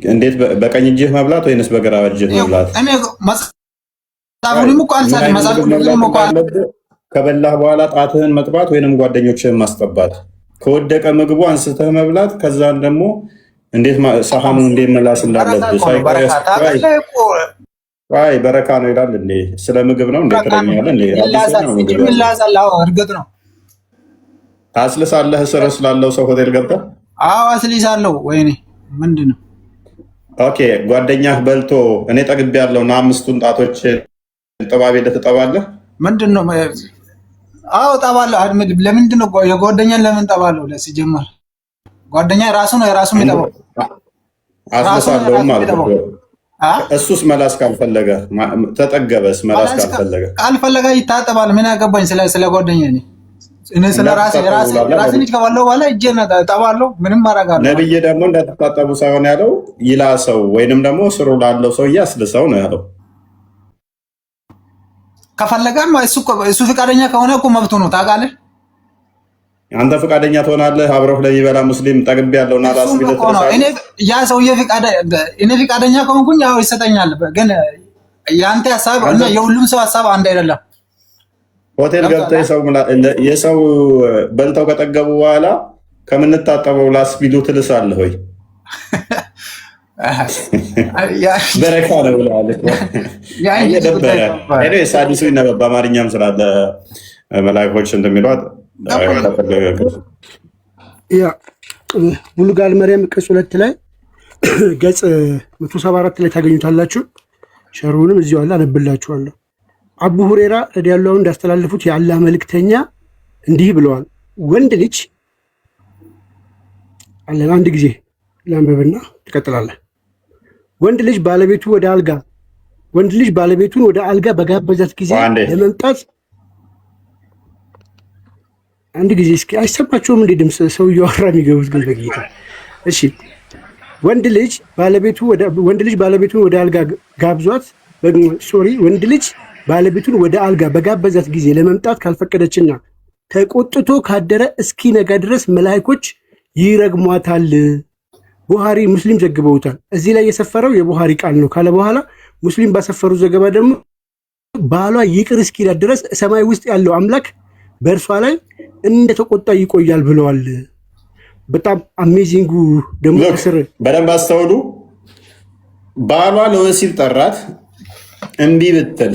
እንዴት በቀኝ እጅህ መብላት ወይንስ በግራ እጅህ መብላት? እኔ መጽሐፉንም እኮ አልሳለም። መጽሐፍ ቅዱስንም እኮ ከበላህ በኋላ ጣትህን መጥባት ወይንም ጓደኞችህን ማስጠባት፣ ከወደቀ ምግቡ አንስተህ መብላት፣ ከዛን ደግሞ እንዴት ሳህኑ እንዴት መላስ እንዳለብህ ዋይ በረካ ነው ይላል እንዴ? ስለ ምግብ ነው እንዴ ትረኛለህ እንዴ? እርግጥ ነው ታስልሳለህ። ስር ስላለው ሰው ሆቴል ገብተህ? አዎ አስልሳለሁ። ወይኔ ምንድን ነው? ኦኬ ጓደኛህ በልቶ እኔ ጠግቤያለሁ እና 5ቱን ጣቶች ጥባቤ ልትጠባለህ? ምንድን ነው? አዎ ጠባለሁ። ለምንድን ነው የጓደኛን ለምን ጠባለሁ? ሲጀመር ጓደኛ ራሱ ነው የራሱ የሚጠባው። አስልሳለሁ ማለት ነው። እሱስ መላስ ካልፈለገ ተጠገበስ? መላስ ካልፈለገ ይታጠባል። ምን ያገባኝ ስለ ጓደኛ? እኔ ስለ ራሴ ልጅ ከባለው በኋላ እጄን እጠባለሁ። ምንም አደርጋለሁ። ነብይ ደግሞ እንዳትታጠቡ ሳይሆን ያለው ይላሰው ወይንም ደግሞ ስሩ ላለው ሰው እያስልሰው ነው ያለው። ከፈለገም እሱ ፈቃደኛ ከሆነ እኮ መብቱ ነው። ታውቃለህ? አንተ ፈቃደኛ ትሆናለህ? አብረህ ለሚበላ ሙስሊም ጠግቤ ያለውና ራስ ያ ሰውዬ እኔ ፈቃደኛ ከሆንኩኝ ያው ይሰጠኛል። ግን የአንተ ሀሳብ እና የሁሉም ሰው ሀሳብ አንድ አይደለም። ሆቴል ገብተህ የሰው በልተው ከጠገቡ በኋላ ከምንታጠበው ላስ ቢሉ ትልሳለህ ወይ? በረካ ነው ብለዋል። ሐዲሱ ይነበብ በአማርኛም ስላለ መላእክቶች እንደሚሏት ቡሉጋል መርያም ቅጽ 2 ላይ ገጽ 174 ላይ ታገኙታላችሁ። ሸሩንም እዚሁ አለ አነብላችኋለሁ። አቡ ሁሬራ ረዲየላሁ ዐንሁ እንዳስተላለፉት የአላህ መልእክተኛ እንዲህ ብለዋል። ወንድ ልጅ አለን አንድ ጊዜ ላንብብና ትቀጥላለህ። ወንድ ልጅ ባለቤቱን ወደ አልጋ በጋበዛት ጊዜ ለመምጣት አንድ ጊዜ እስኪ አይሰማቸውም እንዴ ድምፅ? ሰው እያወራ የሚገቡት ግን በጌታ እሺ። ወንድ ልጅ ባለቤቱን ወደ አልጋ ጋብዟት ወንድ ልጅ ባለቤቱን ወደ አልጋ በጋበዛት ጊዜ ለመምጣት ካልፈቀደችና ተቆጥቶ ካደረ እስኪነጋ ድረስ መላእክቶች ይረግሟታል። ቡሃሪ ሙስሊም ዘግበውታል። እዚህ ላይ የሰፈረው የቡሃሪ ቃል ነው ካለ በኋላ ሙስሊም ባሰፈሩ ዘገባ ደግሞ ባሏ ይቅር እስኪላት ድረስ ሰማይ ውስጥ ያለው አምላክ በእርሷ ላይ እንደተቆጣ ይቆያል ብለዋል። በጣም አሜዚንጉ ደግሞ ስር በደንብ አስተውሉ። ባሏ ለወሲብ ጠራት፣ እምቢ ብትል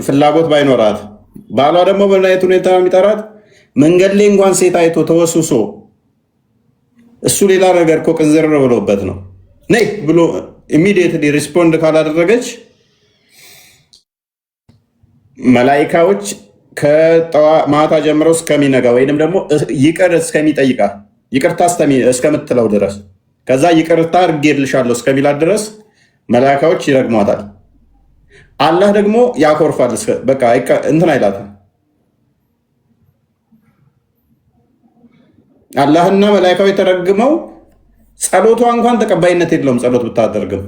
ፍላጎት ባይኖራት፣ ባሏ ደግሞ በምን አይነት ሁኔታ የሚጠራት? መንገድ ላይ እንኳን ሴት አይቶ ተወስሶ እሱ ሌላ ነገር እኮ ቅንዝር ብሎበት ነው ነይ ብሎ ኢሚዲየትሊ ሪስፖንድ ካላደረገች መላኢካዎች ከማታ ጀምሮ እስከሚነጋ ወይንም ደግሞ ይቅር እስከሚጠይቃት ይቅርታ እስከምትለው ድረስ ከዛ ይቅርታ አድርጌልሻለሁ እስከሚላት ድረስ መላእክቶች ይረግሟታል። አላህ ደግሞ ያኮርፋል። በቃ እንትን አይላትም። አላህና መላእክቶች ተረግመው ጸሎቷ እንኳን ተቀባይነት የለውም። ጸሎት ብታደርግም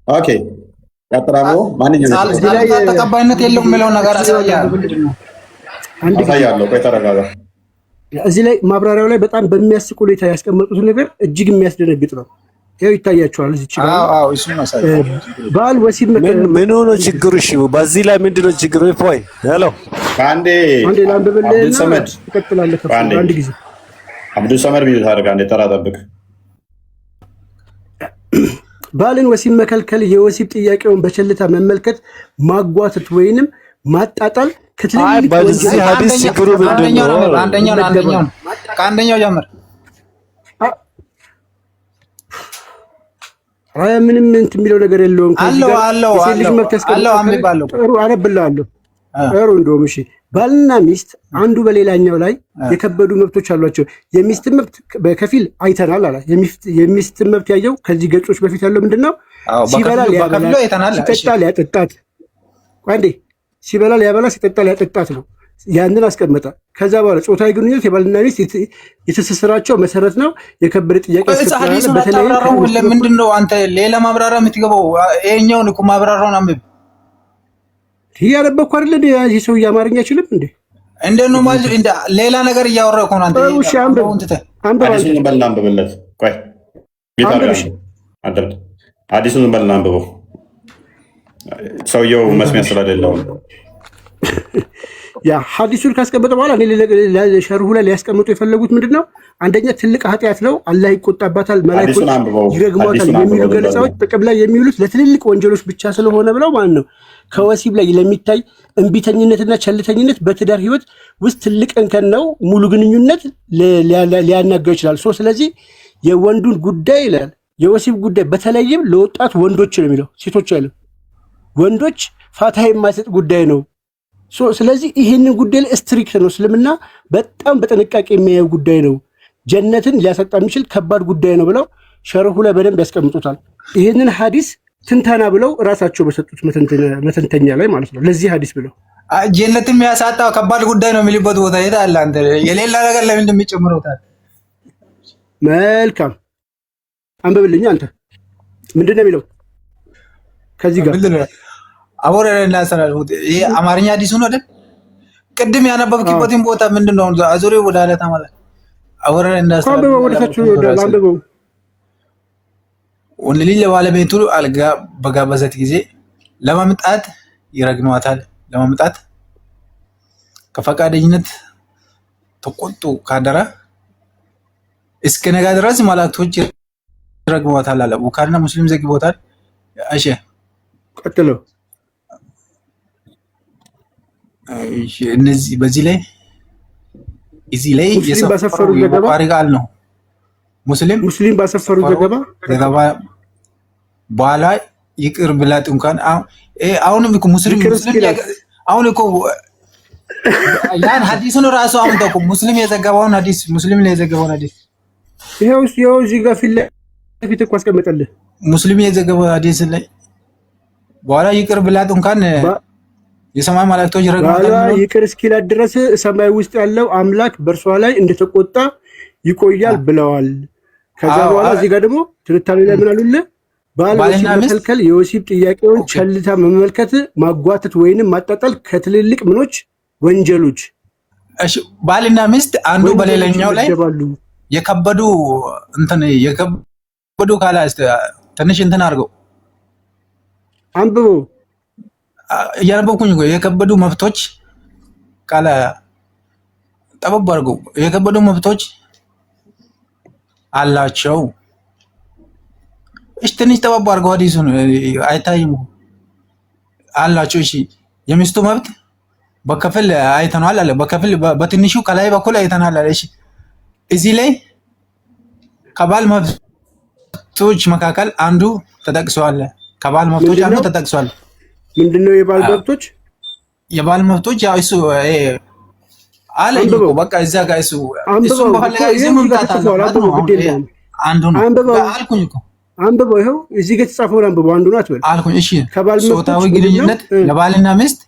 ኦኬ ያጥራቦ ማንኛውም ተቀባይነት የለውም የሚለው ነገር አሳያለሁ። ቆይ ተረጋጋ። እዚህ ላይ ማብራሪያው ላይ በጣም በሚያስቅ ሁኔታ ያስቀመጡት ነገር እጅግ የሚያስደነግጥ ነው። ያው ይታያቸዋል። እዚህ ባል ወሲብ ምን ሆኖ ችግሩ? እሺ በዚህ ላይ ምንድነው ችግሩ? ፎይ ሄሎ አንዴ ላንብብልህና ትቀጥላለህ። አንድ ጊዜ አብዱ ሰመድ ቢሉ ታደርግ። አንዴ ተራ ጠብቅ። ባልን ወሲብ መከልከል የወሲብ ጥያቄውን በቸልታ መመልከት፣ ማጓተት ወይንም ማጣጣል ከትልልቅ በዚህ ሐዲስ ችግሩ ምንድነው? ከአንደኛው ጀምር። አይ ምንም እንትን የሚለው ነገር የለውም። አለው ጥሩ አነብልሃለሁ። ጥሩ እንደውም እሺ፣ ባልና ሚስት አንዱ በሌላኛው ላይ የከበዱ መብቶች አሏቸው። የሚስት መብት በከፊል አይተናል አለ። የሚስት መብት ያየው ከዚህ ገጾች በፊት ያለው ምንድነው? ሲበላ ሊያበላ፣ ሲጠጣ ሊያጠጣት። አንዴ ሲበላ ሊያበላ፣ ሲጠጣ ሊያጠጣት ነው። ያንን አስቀመጠ። ከዛ በኋላ ጾታዊ ግንኙነት የባልና ሚስት የተሳሰራቸው መሰረት ነው። የከበደ ጥያቄ በተለይ ምንድነው? አንተ ሌላ ማብራሪያ የምትገባው ይሄኛውን እኮ ማብራሪያውን አንብብ። ያነበብኩ አይደል? ይሄ ሰው አማርኛ አይችልም እንዴ? እንደው ማለት ሌላ ነገር እያወራህ እኮ ነው አንተ። እሺ አዲሱን በልና አንብብለት። ቆይ አዲሱን በልና አንብበው። ሰውየው መስሚያ ስለሌለው ያ ሐዲሱን ካስቀመጠ በኋላ እኔ ሸርሁ ላይ ሊያስቀምጡ የፈለጉት ምንድነው? አንደኛ ትልቅ ኃጢአት ነው፣ አላህ ይቆጣባታል፣ መላእክቶች ይረግሟታል የሚሉ ገለጻዎች ጥቅም ላይ የሚውሉት ለትልልቅ ወንጀሎች ብቻ ስለሆነ ብለው ማለት ነው። ከወሲብ ላይ ለሚታይ እንቢተኝነትና ቸልተኝነት በትዳር ህይወት ውስጥ ትልቅ እንከን ነው። ሙሉ ግንኙነት ሊያናገው ይችላል። ስለዚህ የወንዱን ጉዳይ ይላል፣ የወሲብ ጉዳይ በተለይም ለወጣት ወንዶች ነው የሚለው፣ ሴቶች አይደለም። ወንዶች ፋታ የማይሰጥ ጉዳይ ነው። ስለዚህ ይህንን ጉዳይ ላይ ስትሪክት ነው። እስልምና በጣም በጥንቃቄ የሚያየው ጉዳይ ነው። ጀነትን ሊያሰጣ የሚችል ከባድ ጉዳይ ነው ብለው ሸርሁ ላይ በደንብ ያስቀምጡታል። ይህንን ሐዲስ ትንተና ብለው ራሳቸው በሰጡት መተንተኛ ላይ ማለት ነው። ለዚህ ሐዲስ ብለው ጀነትን የሚያሳጣው ከባድ ጉዳይ ነው የሚልበት ቦታ የት አለ? አንተ የሌላ ነገር ለምን እንደሚጨምረውታል? መልካም አንብብልኝ። አንተ ምንድን ነው የሚለው ከዚህ ጋር አቦረ እናሰራው? ይሄ አማርኛ ሐዲስ ነው አይደል? ቅድም ያነበብክበትን ቦታ ምንድነው? አዙሪ ወደ አለታ ማለት አቦረ እናሰራው ወደታችሁ አንብበው። ወንድ ልጅ ለባለቤቱ አልጋ በጋበዘት ጊዜ ለማምጣት ይረግማታል። ለማምጣት ከፈቃደኝነት ተቆጡ ካደረ እስከ ነጋ ድረስ መላእክቶች ይረግሟታል አለ። ቡኻሪና ሙስሊም ዘግቦታል። እሺ ቀጥለው እነዚህ በዚህ ላይ እዚህ ላይ የሰፈሩ ዘገባ ቃል ነው። ሙስሊም ባሰፈሩ ዘገባ በኋላ ይቅር ብላት እንኳን አሁንም እኮ ሙስሊም አሁን እኮ ያን ሐዲሱን ራሱ አሁን ተቆ ሙስሊም የዘገበውን ሐዲስ ይሄው እዚህ ጋር ፊት እኮ አስቀመጠልህ። ሙስሊም የዘገበው ሐዲስ ላይ በኋላ ይቅር ብላት እንኳን የሰማይ መላእክቶች ይረግማሉ። ይቅር እስኪላት ድረስ ሰማይ ውስጥ ያለው አምላክ በእርሷ ላይ እንደተቆጣ ይቆያል ብለዋል። ከዛ በኋላ እዚህ ጋር ደግሞ ትንታኔ ላይ ምን አሉልህ? ባል ወሲብ መከልከል የወሲብ ጥያቄውን ቸልታ መመልከት፣ ማጓተት ወይንም ማጣጣል ከትልልቅ ምኖች ወንጀሎች። እሺ ባልና ሚስት አንዱ በሌላኛው ላይ የከበዱ ካላ ትንሽ እንትን አድርገው አንብበው እያነበብኩኝ እኮ የከበዱ መብቶች ካለ ጠበብ አድርገው የከበዱ መብቶች አላቸው። እሺ ትንሽ ጠበብ አድርገው ሐዲሱን አይታይም አላቸው። እሺ የሚስቱ መብት በከፊል አይተናል አለ። በከፊል በትንሹ ከላይ በኩል አይተናል አለ። እሺ እዚህ ላይ ከባል መብቶች መካከል አንዱ ተጠቅሷል። ከባል መብቶች አንዱ ተጠቅሷል። ምንድነው የባል መብቶች? የባል መብቶች ያው እሱ አለኝ እኮ በቃ እዛ ጋር እሱም በፈለገ ጊዜ መምጣት አለበት ነው። አንዱ ነው አልኩኝ እኮ አንብበው። ይኸው እዚህ ጋር የተጻፈውን አንብበው። አንዱ ነው አትበል አልኩኝ። እሺ ጾታዊ ግንኙነት ለባልና ሚስት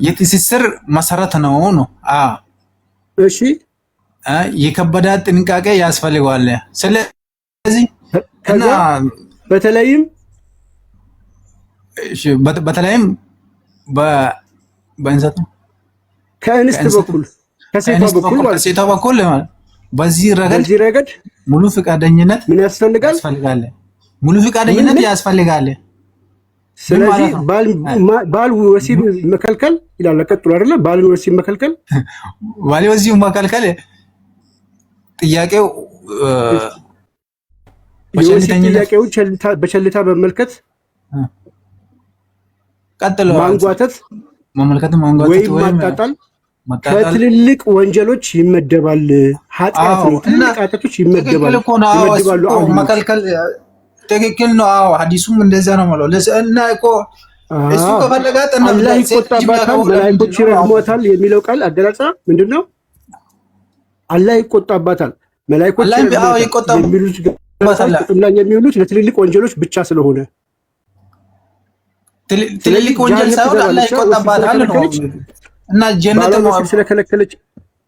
የትስስር መሰረት ነው ነው። እሺ የከበደ ጥንቃቄ ያስፈልገዋል። ስለዚህ እና በተለይም በእንሰት ከእንስት በኩል ከሴቷ በኩል በዚህ ረገድ ሙሉ ፍቃደኝነት ምን ያስፈልጋል? ሙሉ ፍቃደኝነት ያስፈልጋል። ስለዚህ ባል ወሲብ መከልከል ይላል። ቀጥሎ አይደለ? ባልን ወሲብ መከልከል ባል ወሲብ መከልከል ጥያቄው ጥያቄዎች በቸልታ መመልከት፣ ቀጥሎ ማንጓተት ወይም ማጣጣል ከትልልቅ ወንጀሎች ይመደባል። ኃጢአት ነው። ትልልቅ ኃጢአቶች ይመደባሉ። መከልከል ትክክል ነው። አዎ ሐዲሱም እንደዛ ነው ማለት ለሰና እኮ እሱ ከፈለጋት እና አላህ ይቆጣባታል፣ መላእክቶች ይረግሟታል የሚለው ቃል አገላጻ ምንድነው? አላህ ይቆጣባታል፣ መላእክቶች ይቆጣባታል የሚሉት ለትልልቅ ወንጀሎች ብቻ ስለሆነ ትልልቅ ወንጀል ሳይሆን አላህ ይቆጣባታል ነው። እና ጀነት ስለከለከለች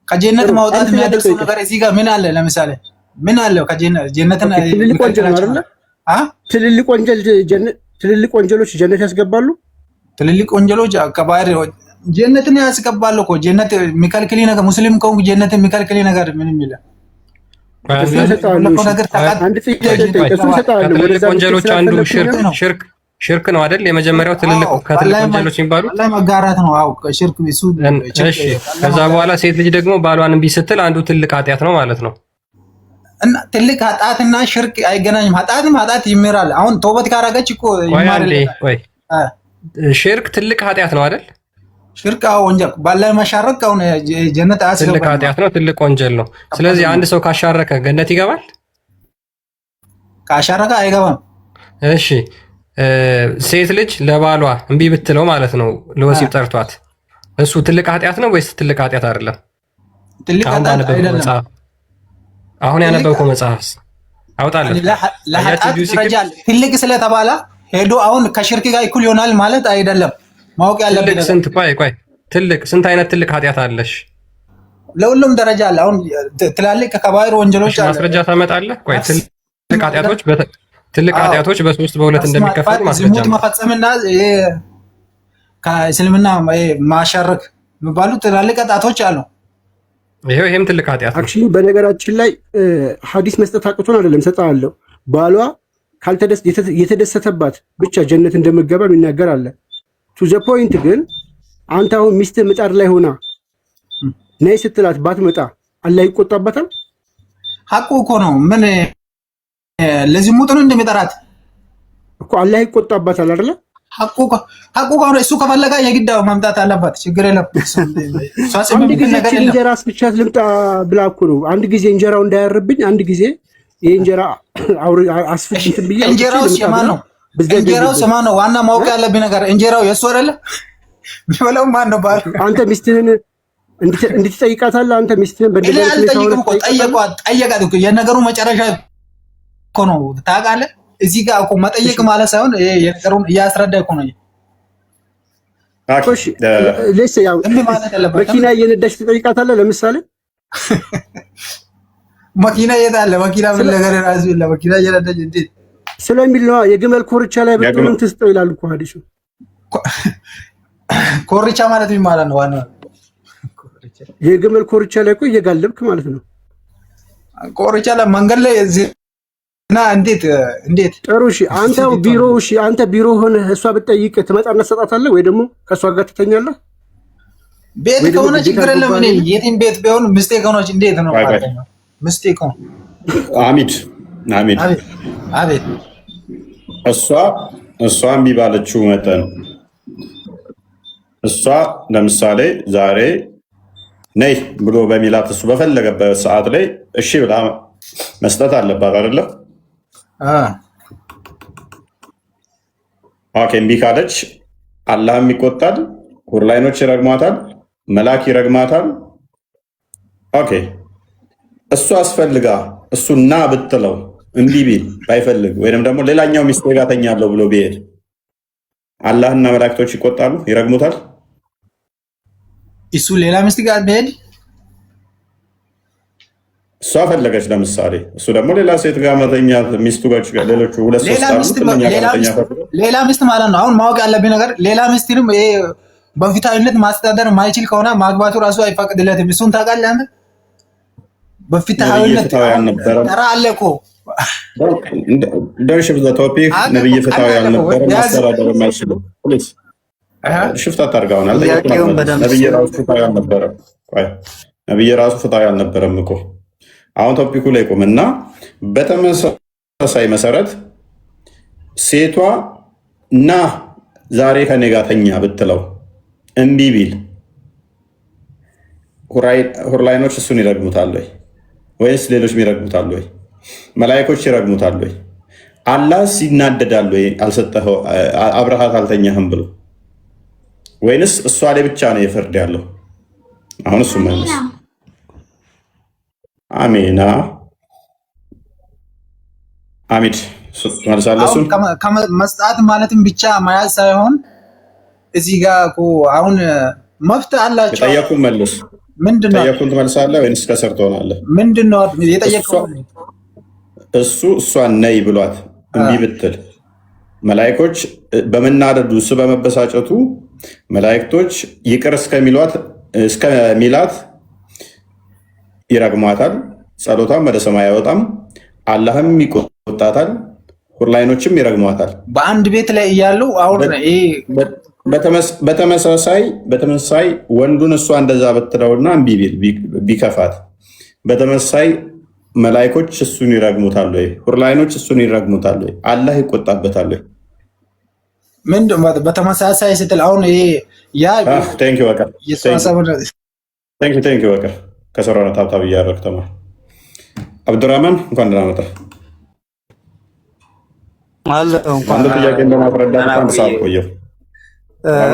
ከጀነት ማውጣት የሚያደርሰው ነገር እዚህ ጋር ምን አለ? ለምሳሌ ምን አለው? ከጀነትን ትልልቅ ወንጀል አይደለ? ትልልቅ ወንጀሎች ጀነት ያስገባሉ። ትልልቅ ወንጀሎች ከባህር ጀነትን ያስገባሉ እኮ። ጀነት የሚከልክል ነገር ሙስሊም ከሆንኩ ጀነት የሚከልክል ነገር ምንም የለም። ከትልልቅ ወንጀሎች አንዱ ሽርክ ነው አይደል? የመጀመሪያው ትልልቅ ከትልልቅ ወንጀሎች የሚባሉት ላይ መጋራት ነው። አዎ ሽርክ እሱ። እሺ ከዛ በኋላ ሴት ልጅ ደግሞ ባሏን እምቢ ስትል አንዱ ትልቅ ኃጢአት ነው ማለት ነው። እና ትልቅ ኃጢአትና ሽርክ አይገናኝም። ኃጢአት ይምራል። አሁን ተውበት ካረገች እኮ ይማራል። ሽርክ ትልቅ ኃጢአት ነው አይደል? ሽርክ ወንጀል ባላይ ማሻረክ አሁን ጀነት አያስገባም። ትልቅ ኃጢአት ነው፣ ትልቅ ወንጀል ነው። ስለዚህ አንድ ሰው ካሻረከ ገነት ይገባል? ካሻረከ አይገባም። እሺ ሴት ልጅ ለባሏ እምቢ ብትለው ማለት ነው ለወሲብ ጠርቷት፣ እሱ ትልቅ ኃጢአት ነው ወይስ ትልቅ ኃጢአት አይደለም? ትልቅ ኃጢአት አይደለም። አሁን ያነበብከው መጽሐፍስ አውጣለህ። ለኃጢአት ይረጃል። ትልቅ ስለተባለ ሄዶ አሁን ከሽርክ ጋር እኩል ይሆናል ማለት አይደለም። ማወቅ ያለብን ስንት ትልቅ ስንት አይነት ትልቅ ኃጢአት አለሽ? ለሁሉም ደረጃ አለ። አሁን ትላልቅ ከባህር ወንጀሎች አለ። ማስረጃ ታመጣለህ? ቆይ ትልቅ ኃጢአቶች በሶስት በሁለት እንደሚከፈሉ ማስረጃ ዝሙት መፈጸምና ከእስልምና ማሻረክ የሚባሉ ትላልቅ ኃጢአቶች አሉ። ይሄም ትልቅ ኃጢአት ነው። አክቹሊ በነገራችን ላይ ሐዲስ መስጠት አቅቶን አይደለም፣ ሰጣለሁ። ባሏ የተደሰተባት ብቻ ጀነት እንደምገባ የሚናገር አለ። ቱ ዘ ፖይንት ግን አንተ አሁን ሚስትህ ምጣድ ላይ ሆና ነይ ስትላት ባትመጣ አላህ ይቆጣባታል? ሐቁ እኮ ነው። ምን ለዝሙት ነው እንደሚጠራት እኮ አላህ ይቆጣባታል አይደለ? ሐቁ ነው። እሱ ከፈለጋ የግድ ማምጣት አለባት። ችግር የለም። አንድ ጊዜ እንጀራ አስብቻት ልምጣ ብላ እኮ ነው። አንድ ጊዜ እንጀራው እንዳያርብኝ አንድ ጊዜ የእንጀራ አስፍጭት ብዬ እንጀራው ስማ ነው። እንጀራው ስማ ነው። ዋና ማወቅ ያለብኝ ነገር እንጀራው የእሱ አይደለ? የሚበላው ማን ነው? ባል አንተ ሚስትህን እንድትጠይቃታለህ። አንተ ሚስትህን ጠየቃት እኮ የነገሩ መጨረሻ እኮ ነው። ታውቃለህ? እዚህ ጋር እኮ መጠየቅ ማለት ሳይሆን የነገሩን እያስረዳ እኮ ነው። መኪና እየነዳች ትጠይቃታለህ። ለምሳሌ መኪና የት አለ? መኪና ምን ነገር ራሱ የለ። መኪና እየነዳች እንዴት ስለሚል ነው። የግመል ኮርቻ ላይ በጥሩም ትስጠው ይላል እኮ ሐዲሱ። ኮርቻ ማለት ምን ማለት ነው? ዋና የግመል ኮርቻ ላይ እኮ እየጋለብክ ማለት ነው። ኮርቻ ላይ መንገድ ላይ እና እንዴት ጥሩ። እሺ አንተ ቢሮ ሆነ እሷ ብትጠይቅ ትመጣና ትሰጣታለህ ወይ ደግሞ ከእሷ ጋር ትተኛለህ? ቤት ከሆነ ችግር የለም። እኔ የትም ቤት ቢሆን ሚስቴክ ሆነች እንዴት ነው ማለት ነው? ሚስቴክ ሆነ አሚድ አቤት እሷ እምቢ ባለችው መጠን እሷ ለምሳሌ ዛሬ ነይ ብሎ በሚላት እሱ በፈለገበት ሰዓት ላይ እሺ ብላ መስጠት አለባት አይደለ? ኦኬ። እምቢ ካለች አላህም ይቆጣል፣ ሁርላይኖች ይረግሟታል፣ መልአክ ይረግማታል። ኦኬ እሱ አስፈልጋ እሱ ና ብትለው እምቢ ቢል ባይፈልግ ወይንም ደግሞ ሌላኛው ሚስት ጋር ተኛለሁ ብሎ ቢሄድ አላህና መላእክቶች ይቆጣሉ፣ ይረግሙታል። እሱ ሌላ ሚስት ጋር ቢሄድ እሷ ፈለገች ለምሳሌ፣ እሱ ደግሞ ሌላ ሴት ጋር መተኛት ሚስቱ ጋር ሌሎቹ ሁለት ሶስት ሌላ ሚስት ማለት ነው። አሁን ማወቅ ያለብኝ ነገር ሌላ ሚስትንም ይሄ በፊታዊነት ማስተዳደር ማይችል ከሆነ ማግባቱ ራሱ አይፈቅድለትም። እሱን ታውቃለህ አንተ? በፊታዊነት ተራ አለ እኮ ደርሽፍ ዘ ቶፒክ ነብይ ፍታዊ ያልነበረ ማስተዳደር የማይችል ፕሊዝ ሽፍት አታርጋውን ነብይ ራሱ ፍታዊ አልነበረም። ነብይ ራሱ ፍታዊ አልነበረም እኮ። አሁን ቶፒኩ ላይ ቆም እና በተመሳሳይ መሰረት ሴቷ ና ዛሬ ከኔ ጋር ተኛ ብትለው እምቢ ቢል ሁርላይኖች እሱን ይረግሙታል ወይ ወይስ ሌሎች ይረግሙታል ወይ? መላእክቶች ይረግሙታል ወይ? አላህስ ይናደዳል ወይ? አልሰጠኸው አብረሃት አልተኛህም ብሎ ወይንስ እሷ ላይ ብቻ ነው የፍርድ ያለው? አሁን እሱ መልስ አሜና አሚድ መልሳለሱ መስጣት ማለትም ብቻ ማያዝ ሳይሆን እዚህ ጋር እኮ አሁን መፍትሄ አላቸው። የጠየቁን መልስ ምንድነው? የጠየቁን ትመልሳለህ ወይንስ ከስር ትሆናለህ? ምንድነው የጠየቀው? እሷን ነይ ብሏት እምቢ ብትል መላእክቶች በመናደዱ እሱ በመበሳጨቱ መላእክቶች ይቅር እስከሚላት ይረግሟታል። ጸሎቷም ወደ ሰማይ አይወጣም። አላህም ይቆጣታል። ሁርላይኖችም ይረግሟታል። በአንድ ቤት ላይ እያሉ አሁን በተመሳሳይ ወንዱን እሷ እንደዛ ብትለውና እምቢ ቢከፋት በተመሳሳይ መላእክቶች እሱን ይረግሙታል ወይ? ሁርላይኖች እሱን ይረግሙታል ወይ? አላህ ይቆጣበታል ወይ? ምንድን በተመሳሳይ ስትል አሁን ይሄ ያ ቴንክ ዩ በቃ ከሰራነ ታብታብ እያደረግ ተማር። አብዱራህማን እንኳን ደህና መጣህ። አንድ ጥያቄ እንደማስረዳት አንድ ሰዓት ቆየሁ።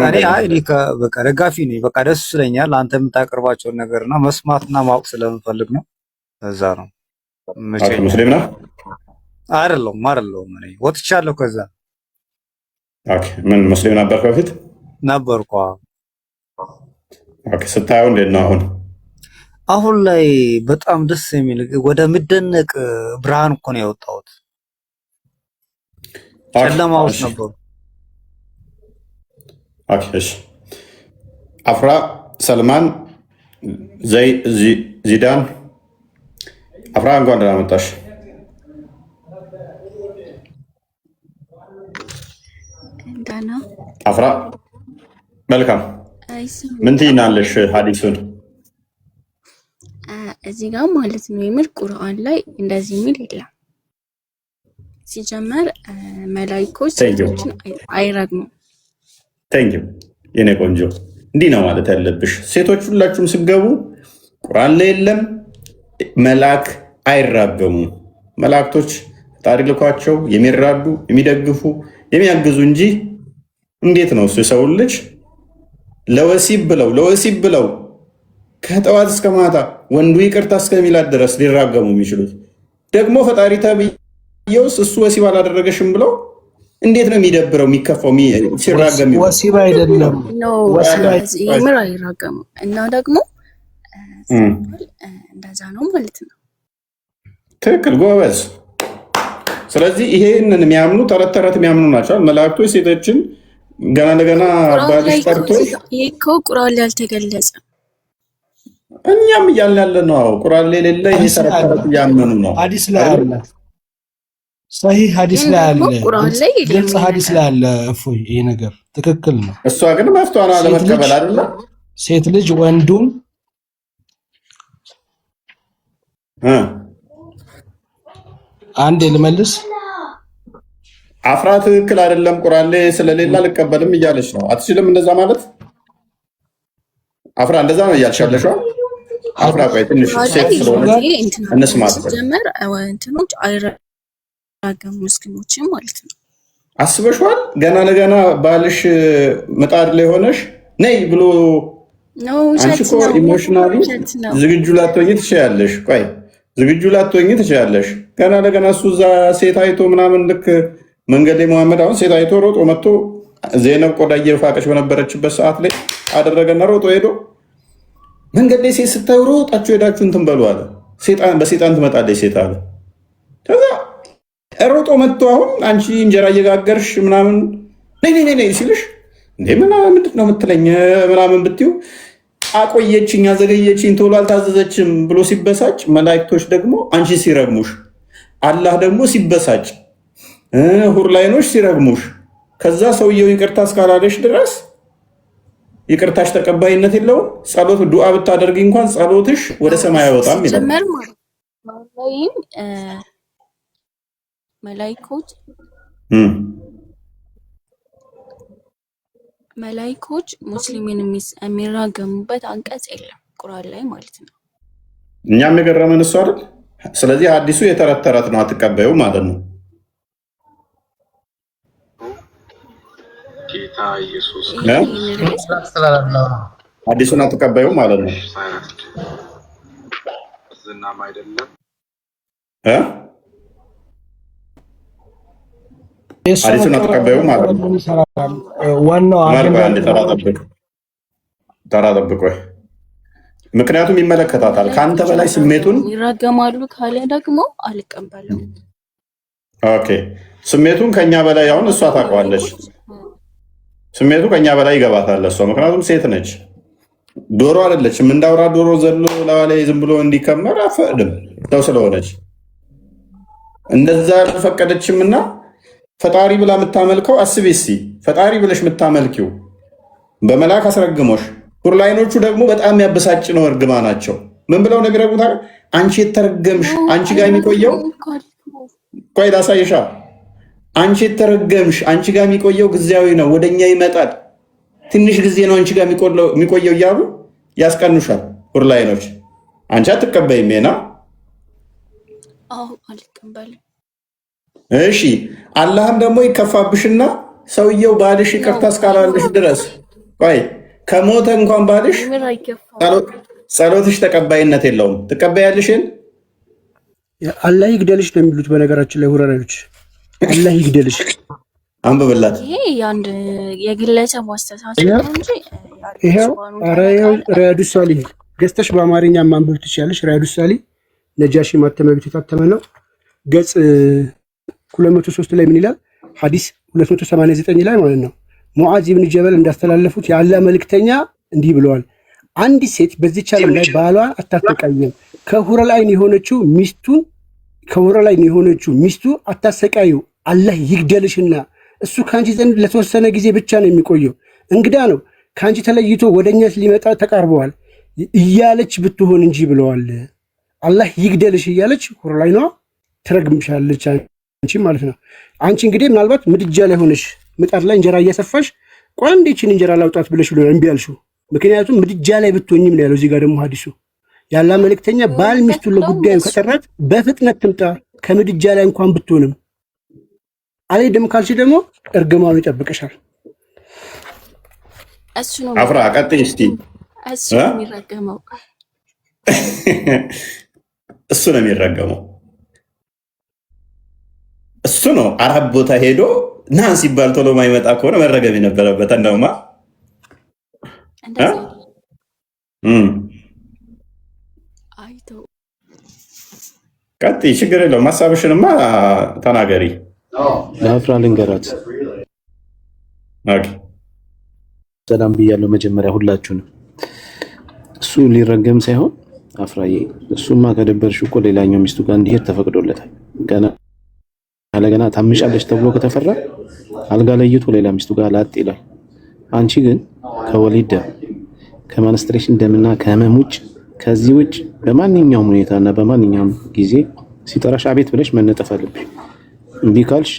እኔ በቃ ደጋፊ ነኝ። በቃ ደስ ይለኛል አንተ የምታቀርባቸውን ነገርና መስማትና ማወቅ ስለምፈልግ ነው። እዛ ነው። ሙስሊም ነህ? አይደለሁም። እኔ ወጥቻለሁ ከዛ። ምን ሙስሊም ነበርክ በፊት? ነበርኩ። ስታየው እንዴት ነው አሁን? አሁን ላይ በጣም ደስ የሚል ወደ ምደነቅ ብርሃን እኮ ነው የወጣሁት። ጨለማ ውስጥ ነበሩ። አፍራ፣ ሰልማን፣ ዚዳን። አፍራ እንኳን ደህና መጣሽ። አፍራ መልካም። ምን ትይናለሽ ሀዲሱን? እዚህ ጋር ማለት ነው የምር ቁርአን ላይ እንደዚህ የሚል የለም። ሲጀመር መላእክቶች ሴቶችን አይረግሙም። ቴንክ ዩ የኔ ቆንጆ፣ እንዲህ ነው ማለት ያለብሽ። ሴቶች ሁላችሁም ስገቡ ቁርአን ላይ የለም መልአክ አይራገሙም። መላእክቶች ፈጣሪ ልኳቸው የሚራዱ የሚደግፉ የሚያግዙ እንጂ እንዴት ነው እሱ የሰውን ልጅ ለወሲብ ብለው ከጠዋት እስከ ማታ ወንዱ ይቅርታ እስከሚላት ድረስ ሊራገሙ የሚችሉት? ደግሞ ፈጣሪ ተብዬውስ እሱ ወሲብ አላደረገሽም ብለው እንዴት ነው የሚደብረው የሚከፋው ሲራገም? ወሲብ አይደለም ምር አይራገሙ እና ደግሞ እንደዛ ነው ማለት ነው። ትክክል ጎበዝ። ስለዚህ ይሄንን የሚያምኑ ተረት ተረት የሚያምኑ ናቸው መላእክቶች ሴቶችን ገና ለገና ባልሽ ጠርቶ ይሄ እኮ ቁርአን ላይ አልተገለጸ። እኛም እያልን ያለ ነው። ቁርአን ላይ የሌለ ይሄ ተረት ተረት እያመኑ ነው። ሐዲስ ላይ አለ፣ ሰሂህ ሐዲስ ላይ አለ፣ ግልጽ ሐዲስ ላይ አለ። እፎይ ይሄ ነገር ትክክል ነው። እሷ ግን መፍቷን አለመቀበል አይደለ? ሴት ልጅ ወንዱም አንድ ልመልስ። አፍራ ትክክል አይደለም ቁርአን ላይ ስለሌለ አልቀበልም እያለች ነው። አትችልም እንደዛ ማለት አፍራ እንደዛ ነው እያልሻለሽው። አፍራ ቆይ ትንሽ ሴት ስለሆነች እንስማት። ጀመር እንትኖች አይራገሙ ምስኪኖችን ማለት ነው። አስበሽዋል? ገና ለገና ባልሽ ምጣድ ላይ ሆነሽ ነይ ብሎ አንቺ እኮ ኢሞሽናሊ ዝግጁ ላትሆኚ ትችያለሽ። ቆይ ዝግጁ ላትሆኚ ትችያለሽ። ገና ለገና እሱ እዛ ሴት አይቶ ምናምን ልክ መንገድ ላይ መሐመድ አሁን ሴት አይቶ ሮጦ መጥቶ ዜናብ ቆዳ እየፋቀች በነበረችበት ሰዓት ላይ አደረገና ሮጦ ሄዶ መንገድ ላይ ሴት ስታዩ ሮጣችሁ ሄዳችሁ እንትን በሉ አለ። በሴጣን ትመጣለች ሴት አለ። ከዛ ሮጦ መጥቶ አሁን አንቺ እንጀራ እየጋገርሽ ምናምን ነይ ሲልሽ እንዴ ምንድን ነው የምትለኝ ምናምን ብትዩ አቆየችኝ፣ አዘገየችኝ፣ ቶሎ አልታዘዘችም ብሎ ሲበሳጭ፣ መላእክቶች ደግሞ አንቺ ሲረግሙሽ፣ አላህ ደግሞ ሲበሳጭ፣ ሁርላይኖች ሲረግሙሽ፣ ከዛ ሰውየው ይቅርታ እስካላለሽ ድረስ ይቅርታሽ ተቀባይነት የለውም። ጸሎት ዱዓ ብታደርጊ እንኳን ጸሎትሽ ወደ ሰማይ አይወጣም ይላል። መላይኮች ሙስሊምን የሚራገሙበት አንቀጽ የለም ቁርአን ላይ ማለት ነው። እኛም የገረመን እሱ አይደል? ስለዚህ አዲሱ የተረት ተረት ነው፣ አትቀበዩ ማለት ነው። ጌታ ኢየሱስ አዲሱን አትቀበዩ ማለት ነው። ዝናም አይደለም አዲሱን አትቀበዩ ማለት ነው። ዋናው ተራ ጠብቆ ምክንያቱም ይመለከታታል ከአንተ በላይ ስሜቱን ይራገማሉ ካለ ደግሞ አልቀበልም። ኦኬ ስሜቱን ከኛ በላይ አሁን እሷ ታውቀዋለች። ስሜቱ ከኛ በላይ ይገባታል እሷ፣ ምክንያቱም ሴት ነች፣ ዶሮ አይደለችም። እንዳውራ ዶሮ ዘሎ ለዋላይ ዝም ብሎ እንዲከመር አፈቅድም ሰው ስለሆነች እንደዛ አልፈቀደችምና ፈጣሪ ብላ የምታመልከው አስቤ እስኪ ፈጣሪ ብለሽ የምታመልኪው በመልአክ አስረግሞሽ፣ ሁርላይኖቹ ደግሞ በጣም ያበሳጭ ነው እርግማ ናቸው። ምን ብለው ነግረውታል? አንቺ የተረገምሽ አንቺ ጋር የሚቆየው ቆይ ላሳይሻ። አንቺ የተረገምሽ አንቺ ጋር የሚቆየው ጊዜያዊ ነው፣ ወደኛ ይመጣል፣ ትንሽ ጊዜ ነው አንቺ ጋር የሚቆየው እያሉ ያስቀኑሻል ሁርላይኖች። አንቺ አትቀበይም ና? አዎ አልቀበልም። እሺ አላህም ደግሞ ይከፋብሽና ሰውየው ባልሽ ይቅርታ እስካላለሽ ድረስ ቆይ ከሞተ እንኳን ባልሽ ጸሎትሽ ተቀባይነት የለውም። ትቀበያለሽን? አላህ ይግደልሽ ነው የሚሉት። በነገራችን ላይ ሁረራዮች አላህ ይግደልሽ አንብብላት። ይሄ አንድ የግለሰብ አስተሳሰብ ነው እንጂ ይሄው ሪያዱ ሳሊህ ገዝተሽ በአማርኛ ማንበብ ትችያለሽ። ሪያዱ ሳሊህ ነጃሺ ማተሚያ ቤት የታተመ ነው። ገጽ 203 ላይ ምን ይላል? ሐዲስ 289 ላይ ማለት ነው። ሙዓዝ ኢብኑ ጀበል እንዳስተላለፉት የአላህ መልእክተኛ እንዲህ ብለዋል፣ አንዲት ሴት በዚች ዓለም ላይ ባሏን አታሰቃይም፣ ከሁረላይን የሆነችው ሚስቱ አታሰቃዩ፣ አላህ ይግደልሽና እሱ ከአንቺ ዘንድ ለተወሰነ ጊዜ ብቻ ነው የሚቆየው፣ እንግዳ ነው፣ ከአንቺ ተለይቶ ወደኛ ሊመጣ ተቃርበዋል እያለች ብትሆን እንጂ ብለዋል። አላህ ይግደልሽ እያለች ሁረላይኗ ትረግምሻለች አንቺ ማለት ነው። አንቺ እንግዲህ ምናልባት ምድጃ ላይ ሆነሽ ምጣድ ላይ እንጀራ እያሰፋሽ ቆይ እንዴችን እንጀራ ላውጣት ብለሽ ብሎ እምቢ አልሽው። ምክንያቱም ምድጃ ላይ ብትሆኝም ነው ያለው። እዚህ ጋር ደግሞ ሐዲሱ ያላ መልእክተኛ ባል ሚስቱን ለጉዳዩ ከጠራት በፍጥነት ትምጣ ከምድጃ ላይ እንኳን ብትሆንም አልሄድም ካልሽ ደግሞ እርግማኑ ይጠብቅሻል። እሱ ነው አፍራ ቀጥይ እስቲ። እሱ ነው የሚረገመው። እሱ ነው የሚረገመው። እሱ ነው አረብ ቦታ ሄዶ ናን ሲባል ቶሎ ማይመጣ ከሆነ መረገም የነበረበት እንደውማ ቀጥይ፣ ችግር የለውም። ሀሳብሽንማ ተናገሪ። ለአፍራ ልንገራት። ሰላም ብያለሁ መጀመሪያ ሁላችሁንም። እሱ ሊረገም ሳይሆን አፍራዬ፣ እሱማ ከደበርሽ እኮ ሌላኛው ሚስቱ ጋር እንዲሄድ ተፈቅዶለታል። ገና ታምሻለች ተብሎ ከተፈራ አልጋ ለይቶ ሌላ ሚስቱ ጋር ላጥ ይላል። አንቺ ግን ከወሊድ ደም ከማንስትሬሽን ደምና ከህመም ውጭ ከዚህ ውጭ በማንኛውም ሁኔታና በማንኛውም ጊዜ ሲጠራሽ አቤት ብለሽ መነጠፍ አለብሽ። እምቢ ካልሽ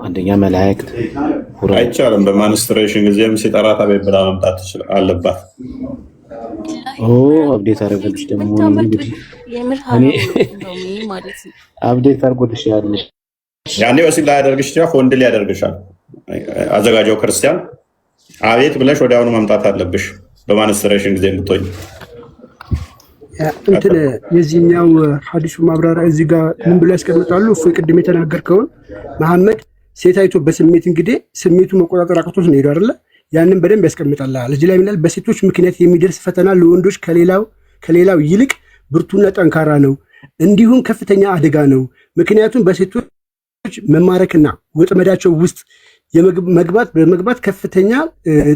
አንደኛ መላእክት አይቻልም። በማንስትሬሽን ጊዜም ሲጠራት አቤት ብላ መምጣት አለባት። አብዴት አደረገልሽ ደግሞ እንግዲህ አብዴት አድርጎልሽ ያለሽ ያኔ ወሲብ ላይ ያደርግሽ ይችላል፣ ወንድ ላይ ያደርግሻል። አዘጋጀው ክርስቲያን አቤት ብለሽ ወዲያውኑ መምጣት አለብሽ። በማንስትሬሽን ጊዜ የምትሆኝ እንትን የዚህኛው ሐዲሱ ማብራሪያ እዚህ ጋር ምን ብሎ ያስቀምጣሉ? እፎይ ቅድም የተናገርከውን መሐመድ ሴት አይቶ በስሜት እንግዲህ ስሜቱ መቆጣጠር አቅቶት ነው ሄዶ አይደለ? ያንን በደንብ ያስቀምጣል። እዚህ ላይ ምናል በሴቶች ምክንያት የሚደርስ ፈተና ለወንዶች ከሌላው ይልቅ ብርቱና ጠንካራ ነው፣ እንዲሁም ከፍተኛ አደጋ ነው። ምክንያቱም በሴቶች መማረክና ወጥመዳቸው ውስጥ በመግባት ከፍተኛ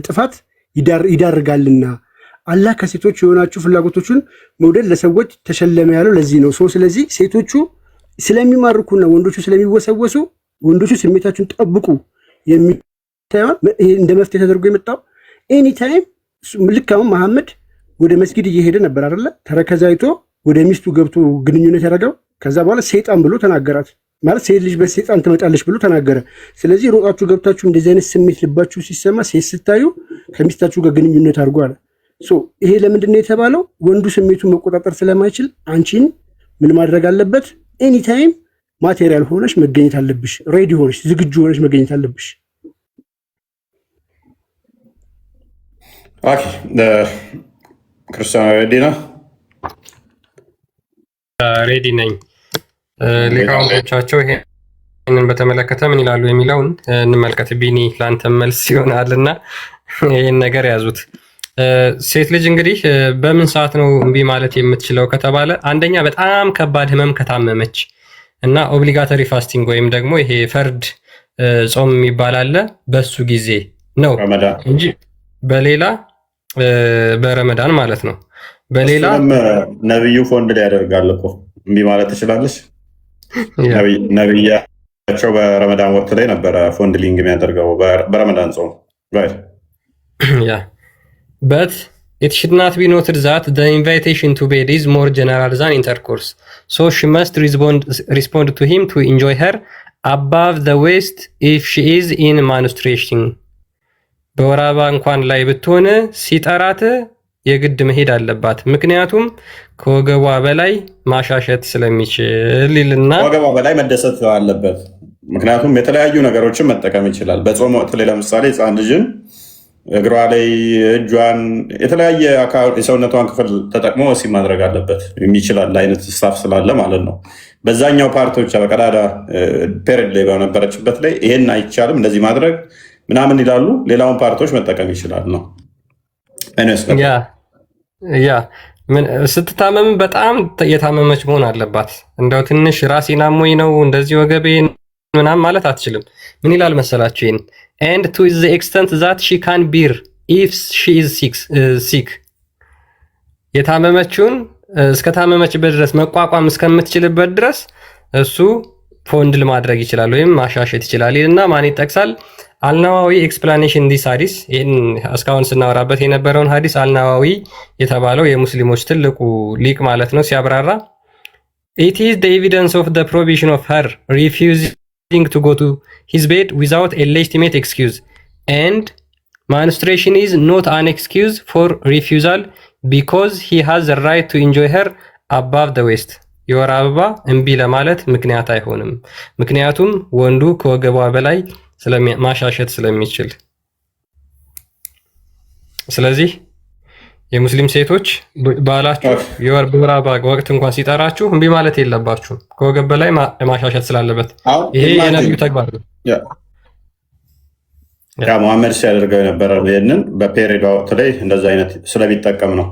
ጥፋት ይዳርጋልና አላህ ከሴቶች የሆናችሁ ፍላጎቶችን መውደድ ለሰዎች ተሸለመ ያለው ለዚህ ነው። ስለዚህ ሴቶቹ ስለሚማርኩና ወንዶቹ ስለሚወሰወሱ ወንዶቹ ስሜታችሁን ጠብቁ እንደ መፍትሄ ተደርጎ የመጣው ኤኒታይም። ልክ አሁን መሐመድ ወደ መስጊድ እየሄደ ነበር አይደለ? ተረከዛይቶ ወደ ሚስቱ ገብቶ ግንኙነት ያደረገው ከዛ በኋላ ሰይጣን ብሎ ተናገራት። ማለት ሴት ልጅ በሰይጣን ትመጣለች ብሎ ተናገረ። ስለዚህ ሮጣችሁ ገብታችሁ እንደዚህ አይነት ስሜት ልባችሁ ሲሰማ ሴት ስታዩ ከሚስታችሁ ጋር ግንኙነት አድርጎ አለ። ይሄ ለምንድን ነው የተባለው? ወንዱ ስሜቱን መቆጣጠር ስለማይችል አንቺን ምን ማድረግ አለበት? ኤኒታይም ማቴሪያል ሆነሽ መገኘት አለብሽ። ሬዲ ሆነሽ ዝግጁ ሆነሽ መገኘት አለብሽ። ኦኬ ክርስቲያን ሬዲ ነው? ሬዲ ነኝ። ሊቃውንቶቻቸው ይሄንን በተመለከተ ምን ይላሉ የሚለውን እንመልከት። ቢኒ ለአንተ መልስ ይሆናልና ይህን ነገር ያዙት። ሴት ልጅ እንግዲህ በምን ሰዓት ነው እምቢ ማለት የምትችለው ከተባለ አንደኛ በጣም ከባድ ህመም ከታመመች እና ኦብሊጋተሪ ፋስቲንግ ወይም ደግሞ ይሄ ፈርድ ጾም የሚባል አለ፣ በሱ ጊዜ ነው እንጂ በሌላ በረመዳን ማለት ነው። በሌላ ነብዩ ፎንድ ላይ ያደርጋል እኮ እምቢ ማለት ትችላለች። ነብያቸው በረመዳን ወቅት ላይ ነበረ ፎንድሊንግ የሚያደርገው በረመዳን ጾም ያ but it should not be noted that the invitation to bed is more general than intercourse, so she must respond to him to enjoy her above the waist if she is in menstruation. በወር አበባ እንኳን ላይ ብትሆን ሲጠራት የግድ መሄድ አለባት፣ ምክንያቱም ከወገቧ በላይ ማሻሸት ስለሚችል ይልና ከወገቧ በላይ መደሰት አለበት። ምክንያቱም የተለያዩ ነገሮችን መጠቀም ይችላል። በጾም ወቅት ላይ ለምሳሌ ህፃን ልጅን እግሯ ላይ እጇን የተለያየ የሰውነቷን ክፍል ተጠቅሞ ወሲብ ማድረግ አለበት የሚችላል አይነት ስታፍ ስላለ ማለት ነው። በዛኛው ፓርቶች በቀዳዳ ፔሪድ ላይ በነበረችበት ላይ ይሄን አይቻልም እንደዚህ ማድረግ ምናምን ይላሉ። ሌላውን ፓርቶች መጠቀም ይችላል ነው። ያ ስትታመም በጣም የታመመች መሆን አለባት። እንደው ትንሽ ራሴን አሞኝ ነው እንደዚህ ወገቤን ምናምን ማለት አትችልም። ምን ይላል መሰላችሁ? ይሄን and to the extent that she can bear if she is sick የታመመችውን እስከታመመችበት ድረስ መቋቋም እስከምትችልበት ድረስ እሱ ፎንድል ማድረግ ይችላል ወይም ማሻሸት ይችላል እና ማን ይጠቅሳል? አልናዋዊ ኤክስፕላኔሽን ዲስ ሐዲስ። ይሄን እስካሁን ስናወራበት የነበረውን ሐዲስ አልናዋዊ የተባለው የሙስሊሞች ትልቁ ሊቅ ማለት ነው ሲያብራራ it is the evidence of the prohibition of her refusing to go to his bed without a legitimate excuse, and menstruation is not an excuse for refusal because he has the right to enjoy her above the waist. የወር አበባ እምቢ ለማለት ምክንያት አይሆንም፣ ምክንያቱም ወንዱ ከወገቧ በላይ ማሻሸት ስለሚችል። ስለዚህ የሙስሊም ሴቶች ባላችሁ በወር አበባ ወቅት እንኳን ሲጠራችሁ እምቢ ማለት የለባችሁም፣ ከወገብ በላይ ማሻሸት ስላለበት። ይሄ የነብዩ ተግባር ነው። መሐመድ ሲያደርገው የነበረ ይህንን በፔሪድ ወቅት ላይ እንደዛ አይነት ስለሚጠቀም ነው።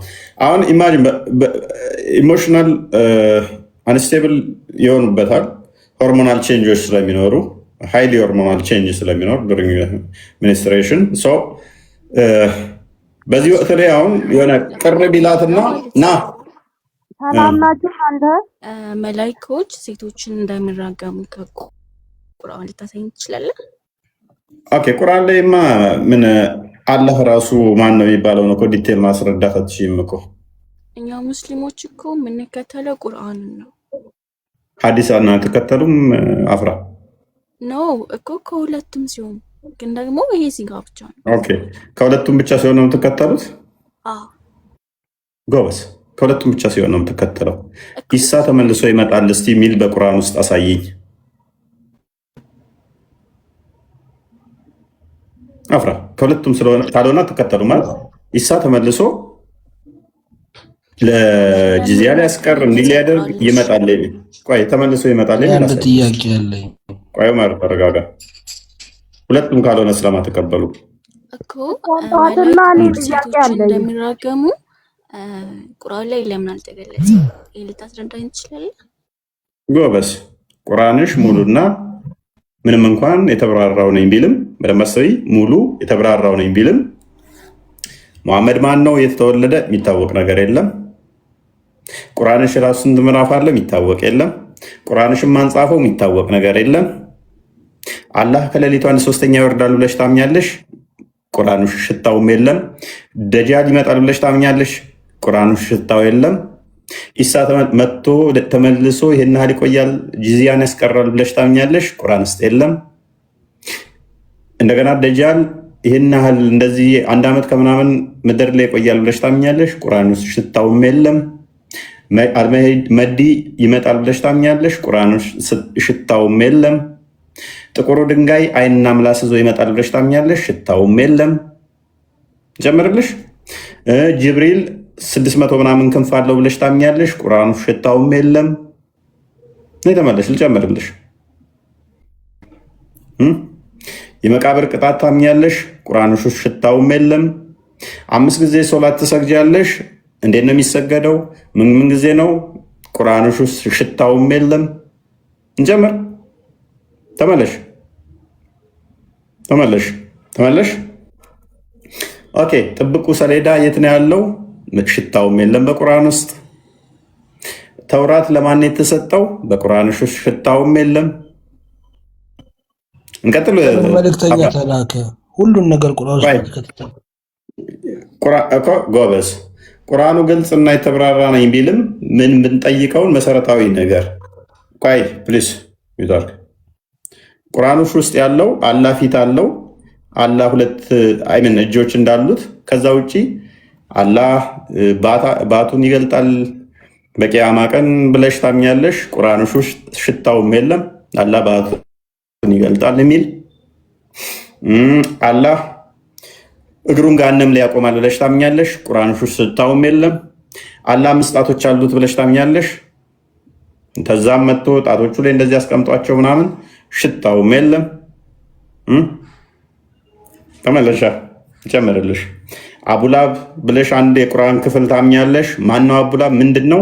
አሁን ኢማጂን ኢሞሽናል አንስቴብል ይሆኑበታል፣ ሆርሞናል ቼንጆች ስለሚኖሩ ሃይሊ ሆርሞናል ቼንጅ ስለሚኖር ዱሪንግ ሚኒስትሬሽን በዚህ ወቅት ላይ አሁን የሆነ ቅር ቢላትና ና መላኢካዎች ሴቶችን እንደሚራገሙ ከቁርአን ልታሳይኝ ትችላለህ? ኦኬ ቁርአን ላይማ ምን አላህ ራሱ ማን ነው የሚባለው ነው እኮ ዲቴል ማስረዳት አትችይም እኮ። እኛ ሙስሊሞች እኮ የምንከተለው ቁርአንን ነው። ሐዲስ አትከተሉም? አፍራ ነው እኮ ከሁለቱም ሲሆን ግን ደግሞ ይሄ ሲጋ ብቻ ነው። ኦኬ ከሁለቱም ብቻ ሲሆን ነው የምትከተሉት? ጎበስ ከሁለቱም ብቻ ሲሆን ነው የምትከተለው። ኢሳ ተመልሶ ይመጣል እስቲ የሚል በቁርአን ውስጥ አሳየኝ። አፍራ ከሁለቱም ካልሆነ አትከተሉ ማለት ኢሳ ተመልሶ ለጂዚያ ሊያስቀር እንዲህ ሊያደርግ ይመጣል። ቆይ ተመልሶ ይመጣል። አንድ ጥያቄ አለኝ። ቆይ ዑመር ተረጋጋ። ሁለቱም ካልሆነ እስላም ተቀበሉ እኮ መላእክቶች እንደሚራገሙ ቁርአን ላይ ለምን አልተገለጸም? ይሄ ልታስረዳኝ ትችላለህ? ጎበስ ቁርአንሽ ሙሉና ምንም እንኳን የተብራራው ነኝ ቢልም በደመሰይ ሙሉ የተብራራው ነኝ ቢልም መሐመድ ማን ነው የተወለደ የሚታወቅ ነገር የለም። ቁርአንሽ ራሱ ስንት ምዕራፍ አለ የሚታወቅ የለም። ቁርአንሽን ማን ጻፈው የሚታወቅ ነገር የለም። አላህ ከሌሊቱ 1/3 ይወርዳል ብለሽ ታምኛለሽ? ቁርአንሽ ሽታውም የለም። ደጃል ይመጣል ብለሽ ታምኛለሽ? ቁርአንሽ ሽታው የለም። ኢሳ መጥቶ ተመልሶ ይሄን ያህል ይቆያል ጂዚያን ያስቀራል ብለሽ ታምኛለሽ? ቁርአን ውስጥ የለም። እንደገና ደጃል ይሄን ያህል እንደዚህ 1 ዓመት ከምናምን ምድር ላይ ይቆያል ብለሽ ታምኛለሽ? ቁርአን ውስጥ ሽታውም የለም። መዲ ይመጣል ብለሽ ታምኛለሽ? ቁርአን ውስጥ ሽታውም የለም። ጥቁሩ ድንጋይ አይንና ምላስ ይዞ ይመጣል ብለሽ ታምኛለሽ? ሽታውም የለም። ጀምርልሽ ጅብሪል 600 ምናምን ክንፍ አለው ብለሽ ታምኛለሽ? ቁርአኑ ሽታውም የለም። ነይ ተመለሽ ልጨምርልሽ። የመቃብር ቅጣት ታምኛለሽ? ቁርአኑ ሽታውም የለም። 5 ጊዜ ሶላት ትሰግጃለሽ? እንዴት ነው የሚሰገደው? ምን ጊዜ ነው? ቁርአኑ ሽታውም የለም። እንጀምር። ተመለሽ ተመለሽ ተመለሽ። ኦኬ ጥብቁ ሰሌዳ የት ነው ያለው? ሽታውም የለም በቁርአን ውስጥ። ተውራት ለማን የተሰጠው? በቁርአን ውስጥ ሽታውም የለም። እንቀጥል። መልእክተኛ ተላከ። ሁሉን ነገር ቁርአን ውስጥ እኮ ጎበዝ። ቁርአኑ ግልጽ እና የተብራራ ነኝ ቢልም ምን ብንጠይቀውን መሰረታዊ ነገር ቆይ ፕሊስ ይዛር ቁርአን ውስጥ ያለው አላህ ፊት አለው። አላህ ሁለት አይምን እጆች እንዳሉት ከዛ ውጪ አላህ ባቱን ይገልጣል በቂያማ ቀን ብለሽ ታምኛለሽ? ቁርአን ውስጥ ሽታውም የለም። አላህ ባቱን ይገልጣል የሚል አላህ እግሩን ገሃነም ላይ ያቆማል ብለሽ ታምኛለሽ? ቁርአን ውስጥ ሽታውም የለም። አላህ 5 ጣቶች አሉት ብለሽ ታምኛለሽ? ተዛም መጥቶ ጣቶቹ ላይ እንደዚህ ያስቀምጧቸው ምናምን ሽታውም የለም። ተመለሻ ጨምርልሽ። አቡላብ ብለሽ አንድ የቁርአን ክፍል ታምኛለሽ? ማነው አቡላብ? ምንድን ነው?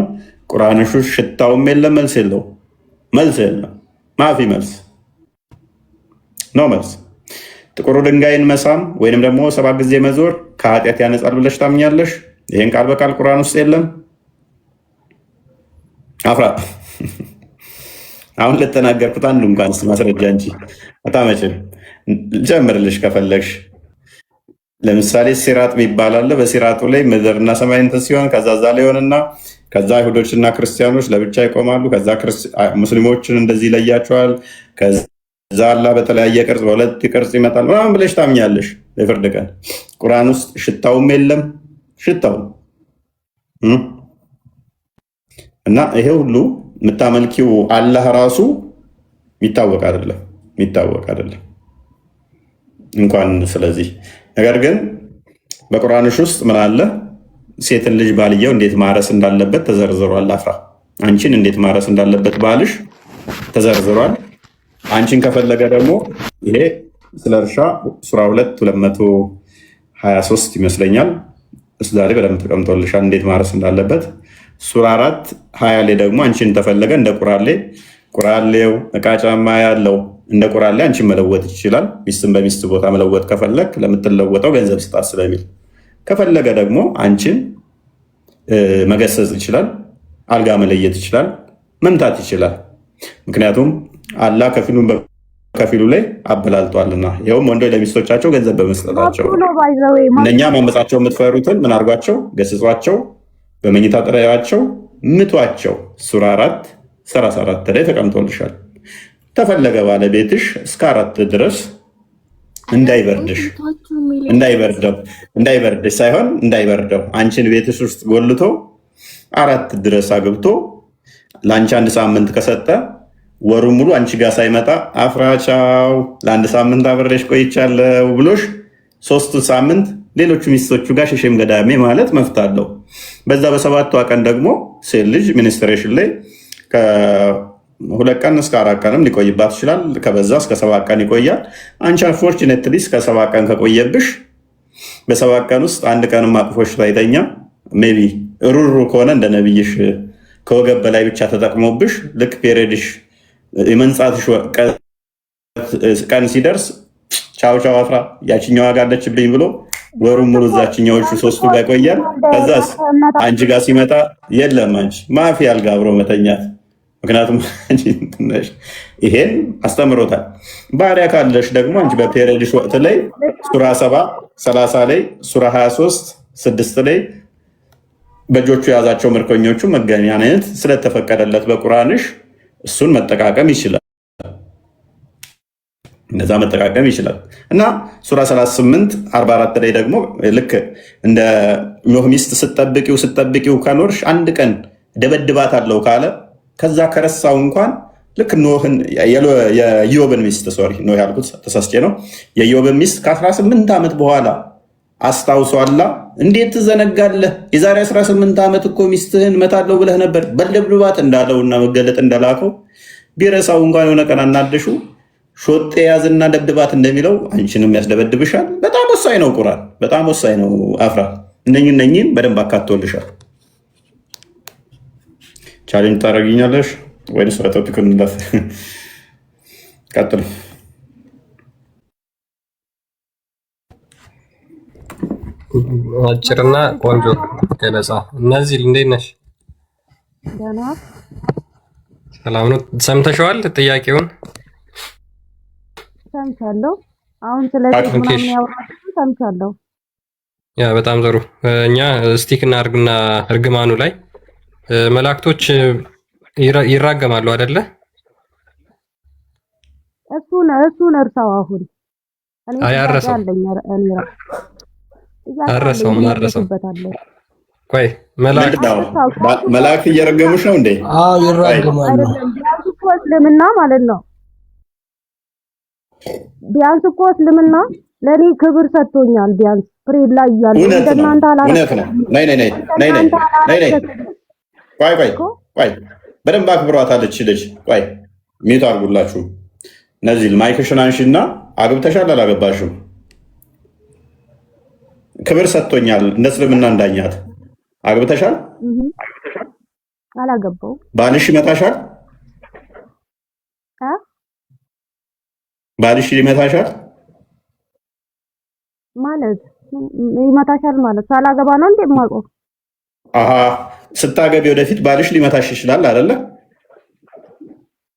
ቁርአንሽ ሽታውም የለም። መልስ የለው። መልስ የለም። ማፊ መልስ ነው መልስ። ጥቁሩ ድንጋይን መሳም ወይንም ደግሞ 7 ጊዜ መዞር ከኃጢአት ያነጻል ብለሽ ታምኛለሽ? ይህን ቃል በቃል ቁርአን ውስጥ የለም። አፍራ አሁን ለተናገርኩት አንዱ እንኳን ማስረጃ እንጂ አታመጭም። ጨምርልሽ ከፈለግሽ። ለምሳሌ ሲራጥ የሚባል አለ። በሲራጡ ላይ ምድርና ሰማይ እንትን ሲሆን ከዛ ዛ ላይ ሆንና ከዛ አይሁዶችና ክርስቲያኖች ለብቻ ይቆማሉ። ከዛ ሙስሊሞችን እንደዚህ ይለያቸዋል። ከዛ አላህ በተለያየ ቅርጽ በሁለት ቅርጽ ይመጣል ምናምን ብለሽ ታምኛለሽ። የፍርድ ቀን ቁርአን ውስጥ ሽታውም የለም። ሽታው እና ይሄ ሁሉ የምታመልኪው አላህ ራሱ የሚታወቅ አይደለም እንኳን ስለዚህ ነገር ግን በቁርአንሽ ውስጥ ምን አለ? ሴትን ልጅ ባልየው እንዴት ማረስ እንዳለበት ተዘርዝሯል። አፍራ አንቺን እንዴት ማረስ እንዳለበት ባልሽ ተዘርዝሯል። አንቺን ከፈለገ ደግሞ ይሄ ስለ እርሻ ሱራ 2:223 ይመስለኛል እሱ ዛሬ በደንብ ተቀምጦልሻል እንዴት ማረስ እንዳለበት። ሱራ 4:20 ላይ ደግሞ አንቺን ተፈለገ እንደ ቁራሌው እቃ ጫማ ያለው እንደ ቁራሌ አንቺን መለወጥ ይችላል። ሚስትን በሚስት ቦታ መለወጥ ከፈለግ ለምትለወጠው ገንዘብ ስጣት ስለሚል፣ ከፈለገ ደግሞ አንቺን መገሰጽ ይችላል። አልጋ መለየት ይችላል። መምታት ይችላል። ምክንያቱም አላህ ከፊሉ ላይ አበላልጧልና፣ ይኸውም ወንዶች ለሚስቶቻቸው ገንዘብ በመስጠታቸው። እነኛ ማመጻቸው የምትፈሩትን ምን አድርጓቸው? ገስጿቸው፣ በመኝታ ጥሪያቸው ምቷቸው። ሱራ 4:34 ላይ ተቀምጦልሻል። ተፈለገ ባለቤትሽ እስከ 4 ድረስ እንዳይበርድሽ ሳይሆን እንዳይበርደው አንቺን ቤትሽ ውስጥ ጎልቶ 4 ድረስ አግብቶ ለአንቺ 1 ሳምንት ከሰጠ ወሩ ሙሉ አንቺ ጋር ሳይመጣ አፍራቻው ለ1 ሳምንት አብሬሽ ቆይቻለሁ ብሎሽ 3 ሳምንት ሌሎቹ ሚስቶቹ ጋር ሸሸም ገዳሜ ማለት መፍት አለው። በዛ በሰባቷ ቀን ደግሞ ሴት ልጅ ሚኒስትሬሽን ላይ ከ2 ቀን እስከ 4 ቀንም ሊቆይባት ይችላል። ከበዛ እስከ 7 ቀን ይቆያል። አንቺ አንፎርቹኔትሊ እስከ 7 ቀን ከቆየብሽ በ7 ቀን ውስጥ 1 ቀንም አቅፎሽ ሳይተኛ ሜይ ቢ ሩሩ ከሆነ እንደ ነብይሽ ከወገብ በላይ ብቻ ተጠቅሞብሽ ልክ ፔሬድሽ የመንጻትሽ ቀን ሲደርስ ቻው ቻው አፍራ ያችኛዋ ጋር አለችብኝ ብሎ ወሩን ሙሉ እዛችኛዎቹ 3ቱ ጋር ይቆያል። ከዛስ አንቺ ጋር ሲመጣ የለም አንቺ ማፊ አልጋ አብሮ መተኛት። ምክንያቱም ይሄን አስተምሮታል። ባሪያ ካለሽ ደግሞ አንቺ በፔሬድሽ ወቅት ላይ ሱራ 7 30 ላይ ሱራ 23 6 ላይ በእጆቹ የያዛቸው ምርኮኞቹ መገናኘት ስለተፈቀደለት በቁርአንሽ እሱን መጠቃቀም ይችላል። እነዛ መጠቃቀም ይችላል እና ሱራ 38 44 ላይ ደግሞ ልክ እንደ ኖህ ሚስት ስትጠብቂው ከኖርሽ 1 ቀን ደበድባት አለው ካለ ከዛ ከረሳው እንኳን ልክ ኖህን የኢዮብን ሚስት ኖህ ያልኩት ተሳስቼ ነው። የኢዮብን ሚስት ከ18 ዓመት በኋላ አስታውሷላ። እንዴት ትዘነጋለህ? የዛሬ 18 ዓመት እኮ ሚስትህን መታለው ብለህ ነበር በልደብድባት እንዳለውና መገለጥ እንደላከው ቢረሳው እንኳን የሆነ ቀን አናደሹ ሾጤ ያዝና ደብድባት እንደሚለው አንቺንም ያስደበድብሻል። በጣም ወሳኝ ነው ቁርአን፣ በጣም ወሳኝ ነው። አፍራ እነኝን በደንብ አካቶልሻል። ቻሌንጅ ታደርጊኛለሽ ወይስ ወደ ቶፒክ እንለፍ? ቀጥል። አጭርና ቆንጆ ገለጻ። እነዚህ እንዴት ነሽ? ሰላም ነው። ሰምተሽዋል ጥያቄውን? ሰምቻለሁ። አሁን ስለዚህ ምናምን ያወራችሁ ሰምቻለሁ። ያ በጣም ጥሩ። እኛ ስቲክ እናርግና እርግማኑ ላይ መላእክቶች ይራገማሉ አይደለ? እሱን እርሳው። አሁን አይ አረሰው ቆይ መላእክት እየረገሙሽ ነው እንዴ? አዎ ይራገማሉ። እስልምና ማለት ነው። ቢያንስ እኮ እስልምና ለኔ ክብር ሰጥቶኛል። ቢያንስ ፍሬድ ላይ ያለ እንደናንተ እውነት ነው። ነይ ቆይ በደንብ አክብሯታለች ልጅ። ቆይ ሚዩት አድርጉላችሁ። ነዚል ማይክሽን አንሺና አግብተሻል አላገባሽም? ክብር ሰጥቶኛል እንደ እስልምና እንዳኛት። አግብተሻል? አላገባው። ባልሽ ይመታሻል? ባልሽ ይመታሻል ማለት ይመታሻል ማለት ሳላገባ ነው እንዴ የማውቀው? ስታገቢ ወደፊት ባልሽ ሊመታሽ ይችላል አይደለ?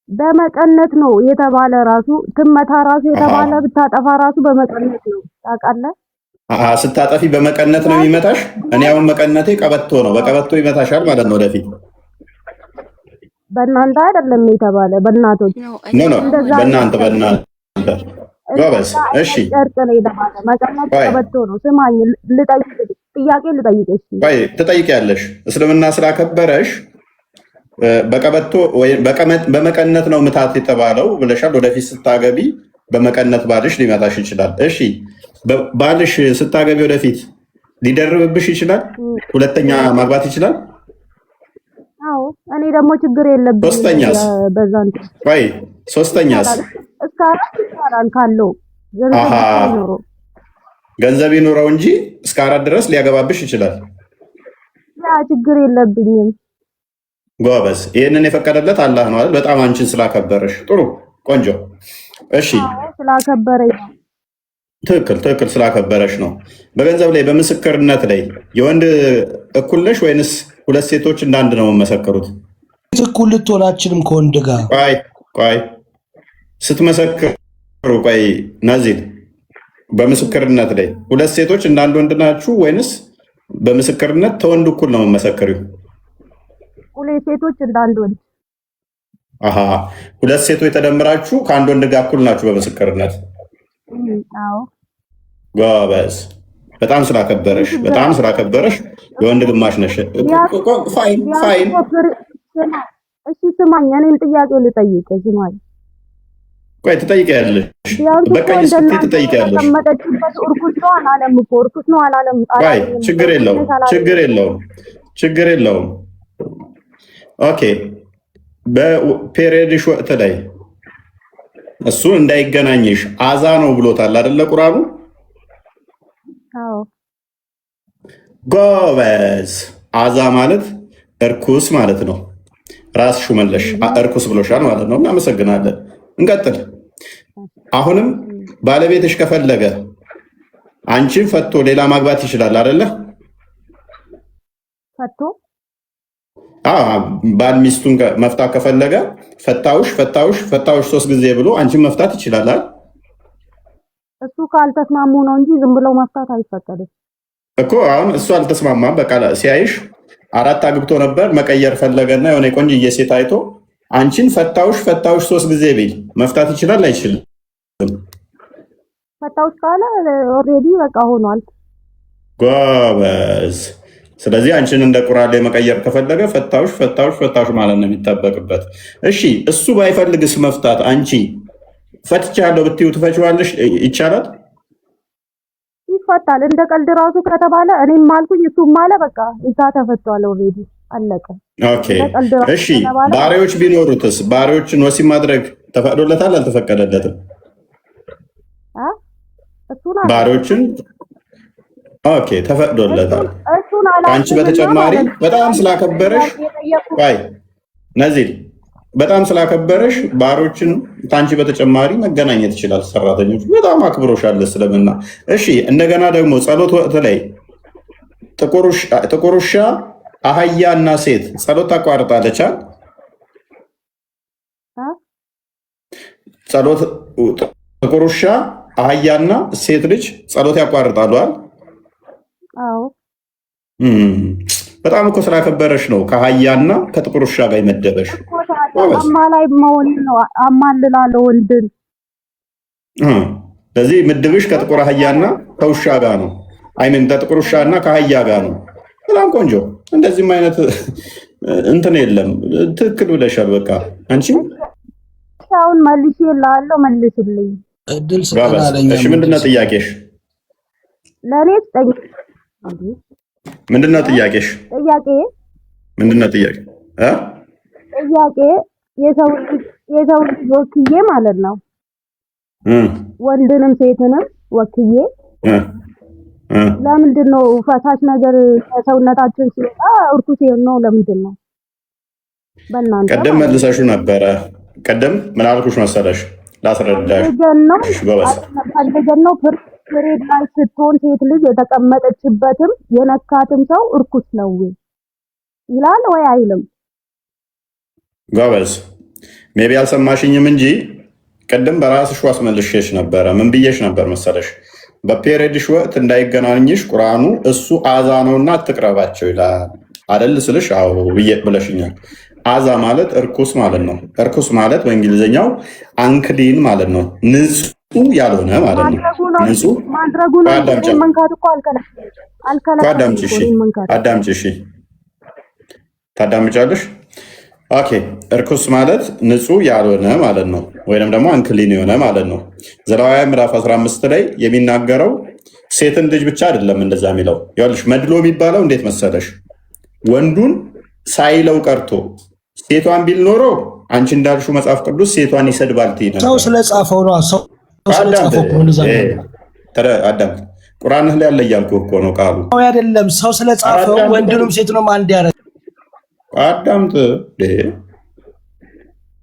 በመቀነት ነው የተባለ ራሱ ትመታ ራሱ የተባለ ብታጠፋ ራሱ በመቀነት ነው ታውቃለህ? ስታጠፊ በመቀነት ነው የሚመታሽ። እኔ አሁን መቀነቴ ቀበቶ ነው፣ በቀበቶ ይመታሻል ማለት ነው ወደፊት። በእናንተ አይደለም የተባለ በእናቶች በእናንተ ጎበዝ። እሺ ጨርቅ ነው የተባለ መቀነት ቀበቶ ነው። ስማኝ ጥያቄ ልጠይቅሽ። ቆይ ትጠይቂያለሽ። እስልምና ስላከበረሽ በቀበቶ ወይ በመቀነት ነው ምታት የተባለው ብለሻል። ወደፊት ስታገቢ በመቀነት ባልሽ ሊመታሽ ይችላል። እሺ ባልሽ ስታገቢ ወደፊት ሊደርብብሽ ይችላል? ሁለተኛ ማግባት ይችላል? አዎ እኔ ደግሞ ችግር የለብኝም። ሶስተኛስ? ቆይ ሶስተኛስ? እስከ 4 ይቻላል ካለው ገንዘብ ይኑረው እንጂ እስከ 4 ድረስ ሊያገባብሽ ይችላል። ያ ችግር የለብኝም። ጎበዝ። ይሄንን የፈቀደለት አላህ ነው አይደል? በጣም አንቺን ስላከበረሽ። ጥሩ ቆንጆ። እሺ ስላከበረኝ ትክክል ስላከበረሽ ነው። በገንዘብ ላይ በምስክርነት ላይ የወንድ እኩል ነሽ ወይንስ ሁለት ሴቶች እንዳንድ ነው የምመሰክሩት? እኩል ልትሆን አትችልም ከወንድ ጋር። ቆይ ስትመሰክሩ ቆይ ናዚል በምስክርነት ላይ ሁለት ሴቶች እንዳንድ ወንድ ናችሁ ወይንስ በምስክርነት ተወንድ እኩል ነው የምመሰክሪው? ሁለት ሴቶች እንዳንድ ወንድ። ሁለት ሴቶች ተደምራችሁ ከአንድ ወንድ ጋር እኩል ናችሁ በምስክርነት? አዎ ጎበዝ። በጣም ስላከበረሽ የወንድ ግማሽ ነሽ። ፋይን። እሺ ስማኝ፣ እኔን ጥያቄ ልጠይቅ። ስማኝ ቆይ ትጠይቂያለሽ። በቀኝ ስትይ ትጠይቂያለሽ። ተቀመጠችበት እርኩስ ነው አላለም እኮ እርኩስ ነው አላለም። ቆይ ችግር የለውም። ኦኬ በፔሪዮድሽ ወቅት ላይ እሱ እንዳይገናኝሽ አዛ ነው ብሎታል አይደለ ቁርአኑ? አዎ ጎበዝ። አዛ ማለት እርኩስ ማለት ነው። ራስሽ መለሽ እርኩስ ብሎሻል ማለት ነው። እናመሰግናለን። እንቀጥል። አሁንም ባለቤትሽ ከፈለገ አንቺን ፈቶ ሌላ ማግባት ይችላል አይደለ? ፈቶ ባል ሚስቱን መፍታት ከፈለገ ፈታውሽ 3 ጊዜ ብሎ አንቺን መፍታት ይችላል አይደል? እሱ ካልተስማሙ ነው እንጂ ዝም ብለው መፍታት አይፈቀድም እኮ። አሁን እሱ አልተስማማም። በቃ ሲያይሽ 4 አግብቶ ነበር መቀየር ፈለገና የሆነ ቆንጆዬ ሴት አይቶ አንቺን ፈታውሽ 3 ጊዜ ቢል መፍታት ይችላል አይችልም? ፈታውሽ ካለ ኦልሬዲ በቃ ሆኗል። ጎበዝ። ስለዚህ አንቺን እንደ ቁራሌ መቀየር ከፈለገ ፈታውሽ ማለት ነው የሚጠበቅበት። እሺ እሱ ባይፈልግስ መፍታት አንቺ ፈትቻለሁ ብትይው ትፈችዋለሽ? ይቻላል? ይፈታል። እንደ ቀልድ ራሱ ከተባለ እኔም አልኩኝ እሱም አለ በቃ እዛ ተፈቷል። ኦልሬዲ አለቀ። ኦኬ እሺ ባሪያዎች ቢኖሩትስ? ባሪያዎችን ወሲብ ማድረግ ተፈቅዶለታል አልተፈቀደለትም? ባሪያዎችን ኦኬ ተፈቅዶለታል። አንቺ በተጨማሪ በጣም ስላከበረሽ ነዚል በጣም ስላከበረሽ ባሮችን ታንቺ በተጨማሪ መገናኘት ይችላል። ሰራተኞች በጣም አክብሮሻል ስለምና። እሺ እንደገና ደግሞ ጸሎት ወቅት ላይ ጥቁር ውሻ፣ አህያ እና ሴት ጸሎት ታቋርጣለች። ጸሎት ጥቁር ውሻ፣ አህያና ሴት ልጅ ጸሎት ያቋርጣሉ አይደል? አዎ በጣም እኮ ስላከበረሽ ነው ከአህያና ከጥቁር ውሻ ጋር የመደበሽ። አማላይ መሆን ነው አማልላለሁ ወንድን። ስለዚህ ምድብሽ ከጥቁር አህያና ከውሻ ጋር ነው። አይምን ከጥቁር ውሻና ከአህያ ጋር ነው። በጣም ቆንጆ። እንደዚህም አይነት እንትን የለም። ትክክል ብለሻል። በቃ አንቺ አሁን መልሼ እልሃለሁ፣ መልስልኝ። እሺ ምንድነው ጥያቄሽ? ለኔ ጠይቅ። ምንድነው ጥያቄሽ? ምንድነው ጥያቄ? ጥያቄ የሰው ልጅ ወክዬ ማለት ነው ወንድንም ሴትንም ወክዬ ለምንድን ነው ፈሳሽ ነገር ከሰውነታችን ሲወጣ እርኩስ ነው? ለምንድን ነው? በእናንተ ቀደም መልሰሹ ነበረ። ቀደም ምን አልኩሽ መሰለሽ? ላስረዳሽ። ነው ፍሬድ ላይ ስትሆን ሴት ልጅ የተቀመጠችበትም የነካትም ሰው እርኩስ ነው ይላል ወይ አይልም? ጎበዝ። ሜቢ አልሰማሽኝም እንጂ ቀደም በራስሽ አስመልሼሽ ነበረ። ምን ብዬሽ ነበር መሰለሽ? በፔሪዮድሽ ወቅት እንዳይገናኝሽ ቁርአኑ እሱ አዛ ነውና አትቅረባቸው ይላል አይደል ስልሽ፣ አዎ ብለሽኛል። አዛ ማለት እርኩስ ማለት ነው። እርኩስ ማለት በእንግሊዝኛው አንክሊን ማለት ነው። ንጹህ ያልሆነ ማለት ነው። ንጹህ አዳምጪ። እሺ ታዳምጫለሽ? ኦኬ። እርኩስ ማለት ንጹህ ያልሆነ ማለት ነው፣ ወይንም ደግሞ አንክሊን የሆነ ማለት ነው። ዘሌዋውያን ምዕራፍ 15 ላይ የሚናገረው ሴትን ልጅ ብቻ አይደለም እንደዛ የሚለው። ይኸውልሽ መድሎ የሚባለው እንዴት መሰለሽ? ወንዱን ሳይለው ቀርቶ ሴቷን ቢል ኖሮ አንቺ እንዳልሽው መጽሐፍ ቅዱስ ሴቷን ይሰድባል ትይ ነበር። ሰው ስለጻፈው ነው። ሰው ስለጻፈው ነው። አዳምጥ። ቁርአንህ ላይ ያለ እያልኩህ እኮ ነው ቃሉ አይደለም። ሰው ስለጻፈው ወንድንም ሴቱንም አንድ ያደርጋል። አዳምጥ።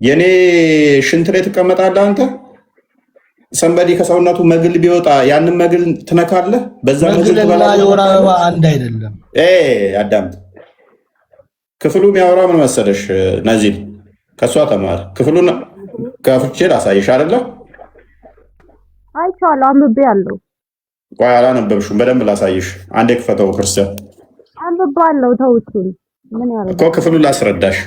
የኔ ሽንት ላይ ትቀመጣለህ አንተ። ሰንበዲ ከሰውነቱ መግል ቢወጣ ያንን መግል ትነካለህ። በዛ መግል የወር አበባ አንድ አይደለም። አዳምጥ። ክፍሉ የሚያወራ ምን መሰለሽ ነዚል፣ ከእሷ ተማር። ክፍሉን ከፍቼ ላሳይሽ አይደለ? አይቼዋለሁ፣ አንብቤያለሁ። ቆይ አላነበብሽም፣ በደንብ ላሳይሽ። አንዴ ክፈተው ክርስቲያን። አንብቤያለሁ። ተውቱን ምን ያደርጋል እኮ ክፍሉን ላስረዳሽ።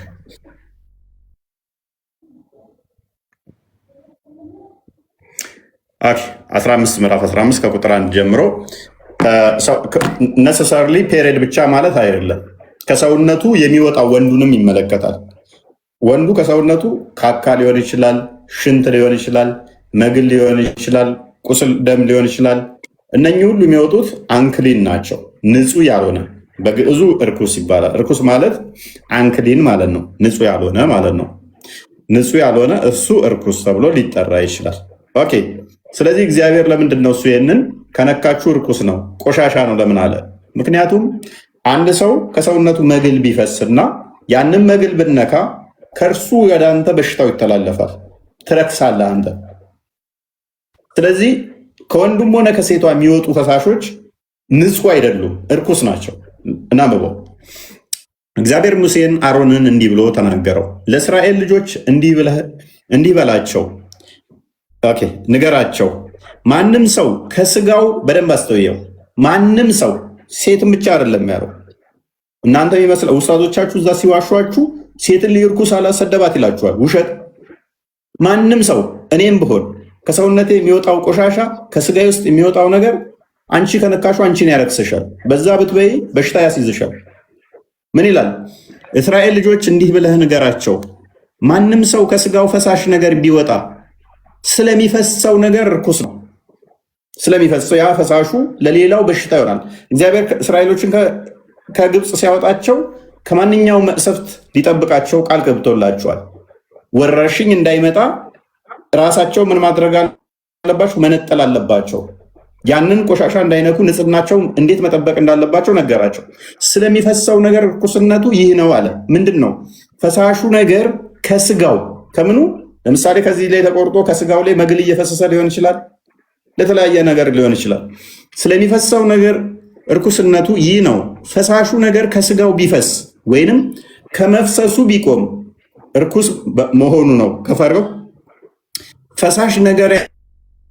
ኦኬ 15 ምዕራፍ 15 ከቁጥር 1 ጀምሮ ነሰሰርሊ ፔሪድ ብቻ ማለት አይደለም። ከሰውነቱ የሚወጣው ወንዱንም ይመለከታል። ወንዱ ከሰውነቱ ካካ ሊሆን ይችላል፣ ሽንት ሊሆን ይችላል፣ መግል ሊሆን ይችላል፣ ቁስል ደም ሊሆን ይችላል። እነኚህ ሁሉ የሚወጡት አንክሊን ናቸው፣ ንጹህ ያልሆነ። በግዕዙ እርኩስ ይባላል። እርኩስ ማለት አንክሊን ማለት ነው፣ ንጹህ ያልሆነ ማለት ነው። ንጹህ ያልሆነ እሱ እርኩስ ተብሎ ሊጠራ ይችላል። ኦኬ። ስለዚህ እግዚአብሔር ለምንድን ነው እሱ ይህንን ከነካችሁ እርኩስ ነው ቆሻሻ ነው ለምን አለ? ምክንያቱም አንድ ሰው ከሰውነቱ መግል ቢፈስና ያንን መግል ብነካ ከእርሱ ወደ አንተ በሽታው ይተላለፋል፣ ትረክሳለህ አንተ። ስለዚህ ከወንዱም ሆነ ከሴቷ የሚወጡ ፈሳሾች ንጹህ አይደሉም፣ እርኩስ ናቸው። እናንብበው። እግዚአብሔር ሙሴን አሮንን እንዲህ ብሎ ተናገረው፣ ለእስራኤል ልጆች እንዲህ በላቸው፣ ንገራቸው፣ ማንም ሰው ከስጋው በደንብ አስተውየው፣ ማንም ሰው ሴትን ብቻ አይደለም ያለው። እናንተ የሚመስለው ውስታዞቻችሁ እዛ ሲዋሿችሁ ሴትን ልጅ እርኩስ አላሰደባት ይላችኋል። ውሸት። ማንም ሰው እኔም ብሆን ከሰውነቴ የሚወጣው ቆሻሻ ከስጋዬ ውስጥ የሚወጣው ነገር አንቺ ከነካሹ አንቺን ያረክስሻል፣ በዛ ብትበይ በሽታ ያስይዝሻል። ምን ይላል? እስራኤል ልጆች እንዲህ ብለህ ንገራቸው፣ ማንም ሰው ከስጋው ፈሳሽ ነገር ቢወጣ ስለሚፈሰው ነገር እርኩስ ነው። ስለሚፈሰው ያ ፈሳሹ ለሌላው በሽታ ይሆናል። እግዚአብሔር እስራኤሎችን ከግብፅ ሲያወጣቸው ከማንኛውም መቅሰፍት ሊጠብቃቸው ቃል ገብቶላቸዋል። ወረርሽኝ እንዳይመጣ ራሳቸው ምን ማድረግ አለባቸው? መነጠል አለባቸው። ያንን ቆሻሻ እንዳይነኩ ንጽህናቸው እንዴት መጠበቅ እንዳለባቸው ነገራቸው። ስለሚፈሰው ነገር ርኩስነቱ ይህ ነው አለ። ምንድን ነው ፈሳሹ ነገር? ከስጋው ከምኑ? ለምሳሌ ከዚህ ላይ ተቆርጦ ከስጋው ላይ መግል እየፈሰሰ ሊሆን ይችላል፣ ለተለያየ ነገር ሊሆን ይችላል። ስለሚፈሰው ነገር እርኩስነቱ ይህ ነው። ፈሳሹ ነገር ከስጋው ቢፈስ ወይንም ከመፍሰሱ ቢቆም እርኩስ መሆኑ ነው። ከፈረው ፈሳሽ ነገር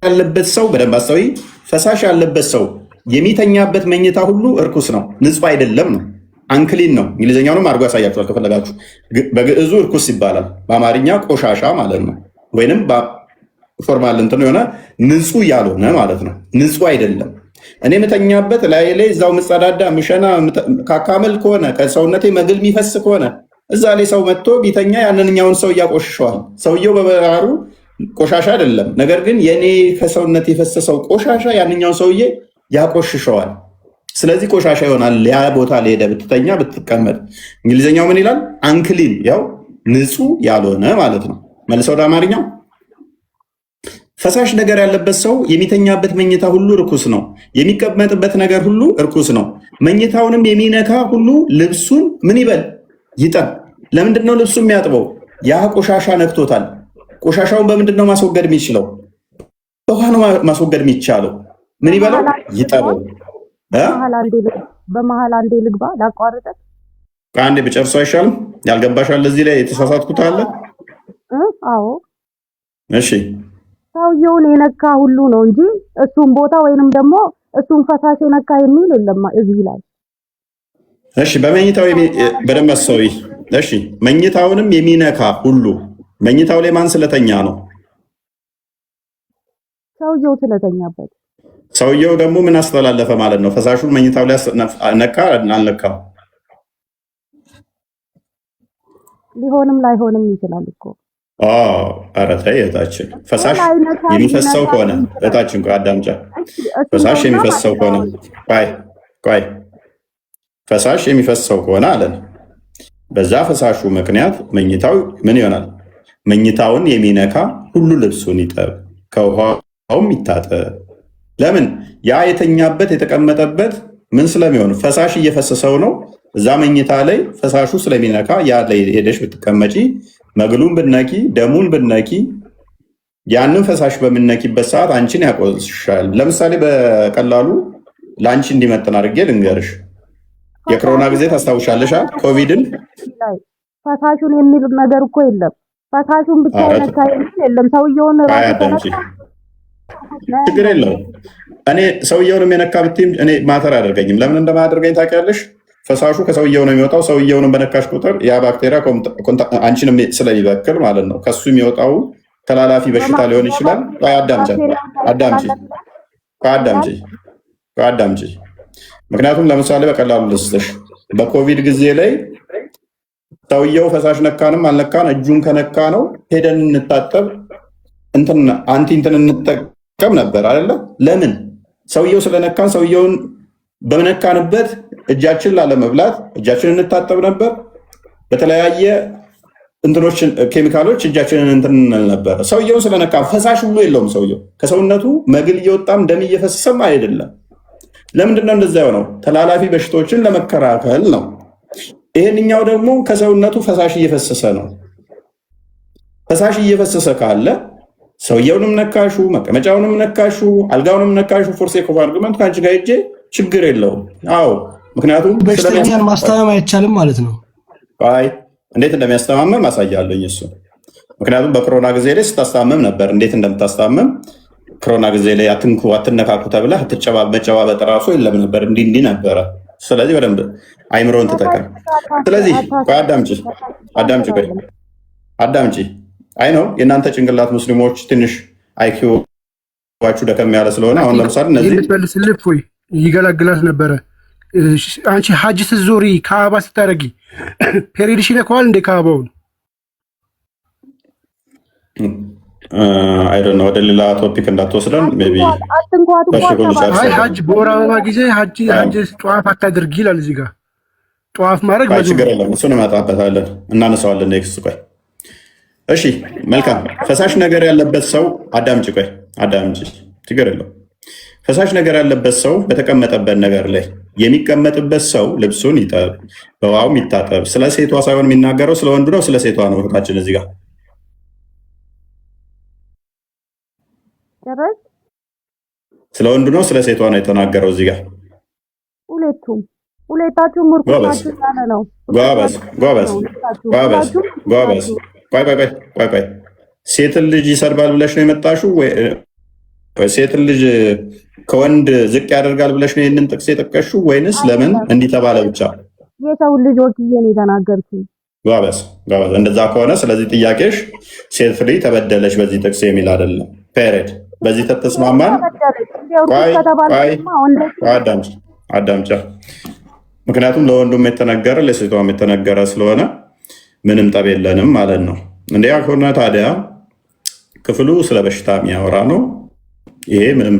ያለበት ሰው በደንብ አስተውይ። ፈሳሽ ያለበት ሰው የሚተኛበት መኝታ ሁሉ እርኩስ ነው፣ ንጹህ አይደለም ነው፣ አንክሊን ነው። እንግሊዝኛውንም አድርጎ ያሳያችኋል ከፈለጋችሁ። በግዕዙ እርኩስ ይባላል፣ በአማርኛ ቆሻሻ ማለት ነው። ወይንም ፎርማል እንትን የሆነ ንጹህ ያልሆነ ማለት ነው። ንጹህ አይደለም። እኔ የምተኛበት ላይ እዛው ምጸዳዳ ምሸና ካካመል ከሆነ ከሰውነቴ መግል የሚፈስ ከሆነ እዛ ላይ ሰው መጥቶ ቢተኛ ያንኛውን ሰው እያቆሽሸዋል። ሰውየው በበራሩ ቆሻሻ አይደለም። ነገር ግን የኔ ከሰውነት የፈሰሰው ቆሻሻ ያንኛውን ሰውዬ ያቆሽሸዋል። ስለዚህ ቆሻሻ ይሆናል። ያ ቦታ ላይ ሄደ ብትተኛ ብትቀመጥ። እንግሊዝኛው ምን ይላል? አንክሊን፣ ያው ንጹህ ያልሆነ ማለት ነው። መልሰው ወደ አማርኛው ፈሳሽ ነገር ያለበት ሰው የሚተኛበት መኝታ ሁሉ ርኩስ ነው፣ የሚቀመጥበት ነገር ሁሉ ርኩስ ነው። መኝታውንም የሚነካ ሁሉ ልብሱን ምን ይበል? ይጠብ። ለምንድን ነው ልብሱ የሚያጥበው? ያ ቆሻሻ ነክቶታል። ቆሻሻውን በምንድን ነው ማስወገድ የሚችለው? በውሃ ነው ማስወገድ የሚቻለው። ምን ይበለው? ይጠበው። በመሀል አንዴ ልግባ ላቋርጠት። ከአንዴ ብጨርሶ አይሻልም? ያልገባሻል? እዚህ ላይ የተሳሳትኩት አለ? አዎ። እሺ። ሰውየውን የነካ ሁሉ ነው እንጂ እሱን ቦታ ወይንም ደግሞ እሱን ፈሳሽ የነካ የሚል የለም እዚህ ላይ። እሺ። በመኝታው በደንብ አስተውይ። እሺ። መኝታውንም የሚነካ ሁሉ መኝታው ላይ ማን ስለተኛ ነው? ሰውየው ስለተኛበት። ሰውየው ደግሞ ምን አስተላለፈ ማለት ነው? ፈሳሹን መኝታው ላይ ነካ አልነካም? ሊሆንም ላይሆንም ይችላል እኮ። ኧረ ተይ እህታችን፣ ፈሳሽ የሚፈሰው ከሆነ እህታችን አዳምጫ። ፈሳሽ የሚፈሰው ከሆነ ቆይ ፈሳሽ የሚፈሰው ከሆነ አለን፣ በዛ ፈሳሹ ምክንያት መኝታው ምን ይሆናል? መኝታውን የሚነካ ሁሉ ልብሱን ይጠብ፣ ከውሃውም ይታጠብ። ለምን? ያ የተኛበት የተቀመጠበት ምን ስለሚሆን ፈሳሽ እየፈሰሰው ነው። እዛ መኝታ ላይ ፈሳሹ ስለሚነካ ያ ላይ ሄደሽ ብትቀመጪ መግሉን ብነኪ ደሙን ብነኪ ያንን ፈሳሽ በምነኪበት ሰዓት አንቺን ያቆስሻል። ለምሳሌ በቀላሉ ለአንቺ እንዲመጥን አድርጌ ልንገርሽ። የኮሮና ጊዜ ታስታውሻለሽ? ኮቪድን ፈሳሹን የሚል ነገር እኮ የለም። ፈሳሹን ብቻ ነካ የሚል የለም። ሰውየውን ራሱ ችግር የለውም። እኔ ሰውየውንም የነካ ብትይም እኔ ማተር አያደርገኝም። ለምን እንደማያደርገኝ ታውቂያለሽ? ፈሳሹ ከሰውየው ነው የሚወጣው። ሰውየውንም በነካሽ ቁጥር ያ ባክቴሪያ አንቺንም ስለሚበክል ማለት ነው። ከሱ የሚወጣው ተላላፊ በሽታ ሊሆን ይችላል። አዳምጪ። ምክንያቱም ለምሳሌ በቀላሉ ልስጥሽ፣ በኮቪድ ጊዜ ላይ ሰውየው ፈሳሽ ነካንም አልነካን እጁን ከነካ ነው ሄደን እንታጠብ እንትን አንቲ እንትን እንጠቀም ነበር አይደለ? ለምን ሰውየው ስለነካን ሰውየውን በመነካንበት እጃችን ላለመብላት እጃችንን እንታጠብ ነበር። በተለያየ እንትኖችን ኬሚካሎች እጃችንን እንትን ነበር። ሰውየውን ስለነካ ፈሳሽ ሁሉ የለውም። ሰውየው ከሰውነቱ መግል እየወጣም ደም እየፈሰሰም አይደለም። ለምንድነው እንደዛ የሆነው? ተላላፊ በሽታዎችን ለመከላከል ነው። ይሄንኛው ደግሞ ከሰውነቱ ፈሳሽ እየፈሰሰ ነው። ፈሳሽ እየፈሰሰ ካለ ሰውየውንም ነካሹ፣ መቀመጫውንም ነካሹ፣ አልጋውንም ነካሹ፣ ፎር ሴክ ኦፍ አርጉመንት ከአንቺ ጋር ሂጄ ችግር የለውም። አዎ ምክንያቱም በሽተኛን ማስታመም አይቻልም ማለት ነው። አይ እንዴት እንደሚያስተማመም አሳያለኝ እሱ። ምክንያቱም በኮሮና ጊዜ ላይ ስታስታመም ነበር። እንዴት እንደምታስታመም ኮሮና ጊዜ ላይ አትንኩ፣ አትነካኩ ተብለህ መጨባበጥ ራሱ የለም ነበር፣ እንዲህ ነበረ። ስለዚህ በደንብ አይምሮን ተጠቀም። ስለዚህ አዳምጪ። አይ ነው የእናንተ ጭንቅላት ሙስሊሞች ትንሽ አይኪዋችሁ ደከም ያለ ስለሆነ አሁን ለምሳሌ እነዚህ ልትመልስልህ ወይ ይገላግላት ነበረ። አንቺ ሀጅ ስትዞሪ ከአባ ስታደርጊ ፔሪድሽ ይነካዋል እንደ ከአባውን አይደነ ወደ ሌላ ቶፒክ እንዳትወስደን ሀጅ በወር አበባ ጊዜ ሀጅ ጠዋፍ አታድርጊ ይላል እዚህ ጋር። ጠዋፍ ማድረግ ችግር የለም፣ እሱን እመጣበታለን፣ እናነሳዋለን ኔክስት። ቆይ እሺ መልካም። ፈሳሽ ነገር ያለበት ሰው አዳምጪ፣ ችግር የለው። ፈሳሽ ነገር ያለበት ሰው በተቀመጠበት ነገር ላይ የሚቀመጥበት ሰው ልብሱን ይጠብ፣ በውሃውም ይታጠብ። ስለ ሴቷ ሳይሆን የሚናገረው ስለ ወንዱ ነው። ስለ ሴቷ ነው እህታችን እዚህ ጋር ስለ ወንዱ ነው ስለ ሴቷ ነው የተናገረው እዚህ ጋር። ሁለታችሁም ምርኩናችሁ ያለ ነው። ጎበዝ። ቆይ ሴትን ልጅ ይሰድባል ብለሽ ነው የመጣሽው? ሴትን ልጅ ከወንድ ዝቅ ያደርጋል ብለሽ ነው ይህንን ጥቅስ የጠቀሽው? ወይንስ ለምን እንዲህ ተባለ ብቻ? የሰውን ልጅ ወክዬ ነው የተናገርኩት። ጎበዝ። እንደዛ ከሆነ ስለዚህ ጥያቄሽ ሴት ልጅ ተበደለች በዚህ ጥቅስ የሚል አይደለም። ፔሬድ። በዚህ ተተስማማን? አዳምጫ። ምክንያቱም ለወንዱም የተነገረ ለሴቷም የተነገረ ስለሆነ ምንም ጠብ የለንም ማለት ነው። እንዲያ ከሆነ ታዲያ ክፍሉ ስለ በሽታ የሚያወራ ነው። ይሄ ምንም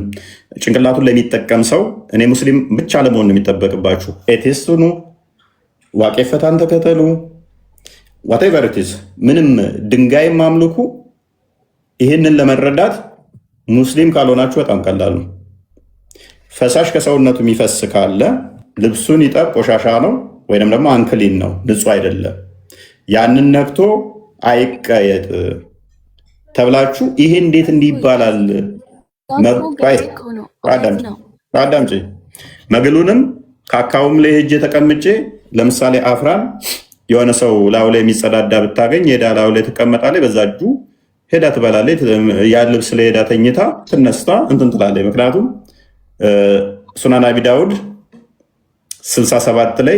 ጭንቅላቱን ለሚጠቀም ሰው እኔ ሙስሊም ብቻ ለመሆን የሚጠበቅባችሁ ኤቲስት ሁኑ፣ ዋቄ ፈታን ተከተሉ፣ ዋቴቨር ኢት ኢዝ ምንም ድንጋይም አምልኩ። ይህንን ለመረዳት ሙስሊም ካልሆናችሁ በጣም ቀላል ነው። ፈሳሽ ከሰውነቱ የሚፈስ ካለ ልብሱን ይጠብ፣ ቆሻሻ ነው ወይም ደግሞ አንክሊን ነው፣ ንጹህ አይደለም፣ ያንን ነክቶ አይቀየጥ ተብላችሁ ይሄ እንዴት እንዲህ ይባላል? አዳምጪ። መግሉንም ካካውም ላይ ሄጄ ተቀምጬ ለምሳሌ አፍራን የሆነ ሰው ላዩ ላይ የሚጸዳዳ ብታገኝ ሄዳ ላዩ ላይ ትቀመጣለች፣ በዛ እጁ ሄዳ ትበላለች። ያ ልብስ ላይ ሄዳ ተኝታ ትነስታ እንትን ትላለች። ምክንያቱም ሱናን አቢ ዳውድ 67 ላይ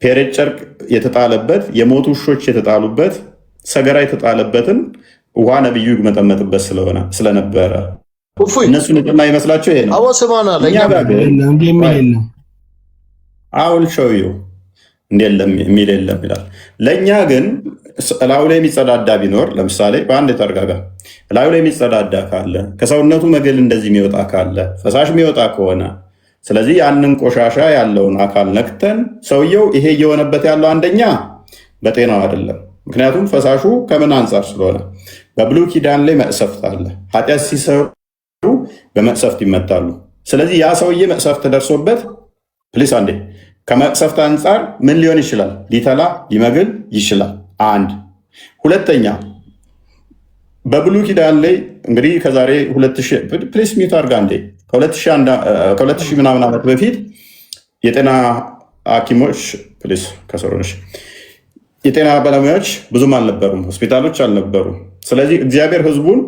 ፔሬድ ጨርቅ የተጣለበት የሞቱ ውሾች የተጣሉበት ሰገራ የተጣለበትን ውሃ ነብዩ ይመጠመጥበት ስለነበረ እነሱ ንጽህና ይመስላቸው ይሄ ነው። አውል ሾዩ እንደለም የሚል የለም ይላል። ለእኛ ግን ላዩ ላይ የሚጸዳዳ ቢኖር ለምሳሌ በአንድ የተረጋጋ ላዩ ላይ የሚጸዳዳ ካለ ከሰውነቱ መግል እንደዚህ የሚወጣ ካለ ፈሳሽ የሚወጣ ከሆነ ስለዚህ ያንን ቆሻሻ ያለውን አካል ነክተን ሰውየው ይሄ እየሆነበት ያለው አንደኛ በጤናው አይደለም። ምክንያቱም ፈሳሹ ከምን አንጻር ስለሆነ በብሉይ ኪዳን ላይ መቅሰፍት አለ። ኃጢአት ሲሰሩ በመቅሰፍት ይመታሉ። ስለዚህ ያ ሰውዬ መቅሰፍት ደርሶበት ፕሊስ አንዴ ከመቅሰፍት አንጻር ምን ሊሆን ይችላል? ሊተላ ሊመግል ይችላል። አንድ ሁለተኛ በብሉይ ኪዳን ላይ እንግዲህ ከዛሬ 2000 ፕሊስ ሚዩት አድርጋ እንዴ ከ2000 ምናምን ዓመት በፊት የጤና ሐኪሞች ፕሊስ ከሰሮች የጤና ባለሙያዎች ብዙም አልነበሩም፣ ሆስፒታሎች አልነበሩም። ስለዚህ እግዚአብሔር ሕዝቡን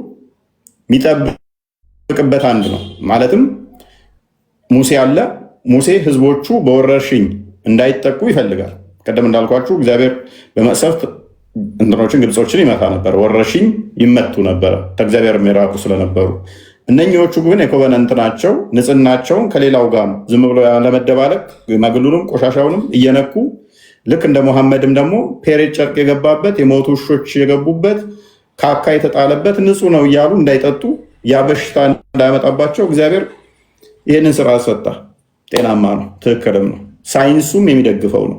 የሚጠብቅበት አንድ ነው። ማለትም ሙሴ አለ። ሙሴ ሕዝቦቹ በወረርሽኝ እንዳይጠቁ ይፈልጋል። ቀደም እንዳልኳችሁ እግዚአብሔር በመቅሰፍት እንትኖችን ግብጾችን ይመታ ነበር፣ ወረርሽኝ ይመቱ ነበረ ከእግዚአብሔር የሚራቁ ስለነበሩ። እነኚዎቹ ግን የኮቨነንት ናቸው። ንጽህናቸውን ከሌላው ጋር ዝም ብሎ ለመደባለቅ መግሉንም ቆሻሻውንም እየነኩ ልክ እንደ ሙሐመድም ደግሞ ፔሬድ ጨርቅ የገባበት የሞቱ ውሾች የገቡበት ካካ የተጣለበት ንጹህ ነው እያሉ እንዳይጠጡ ያ በሽታ እንዳያመጣባቸው እግዚአብሔር ይህንን ስርዓት ሰጣ። ጤናማ ነው፣ ትክክልም ነው፣ ሳይንሱም የሚደግፈው ነው።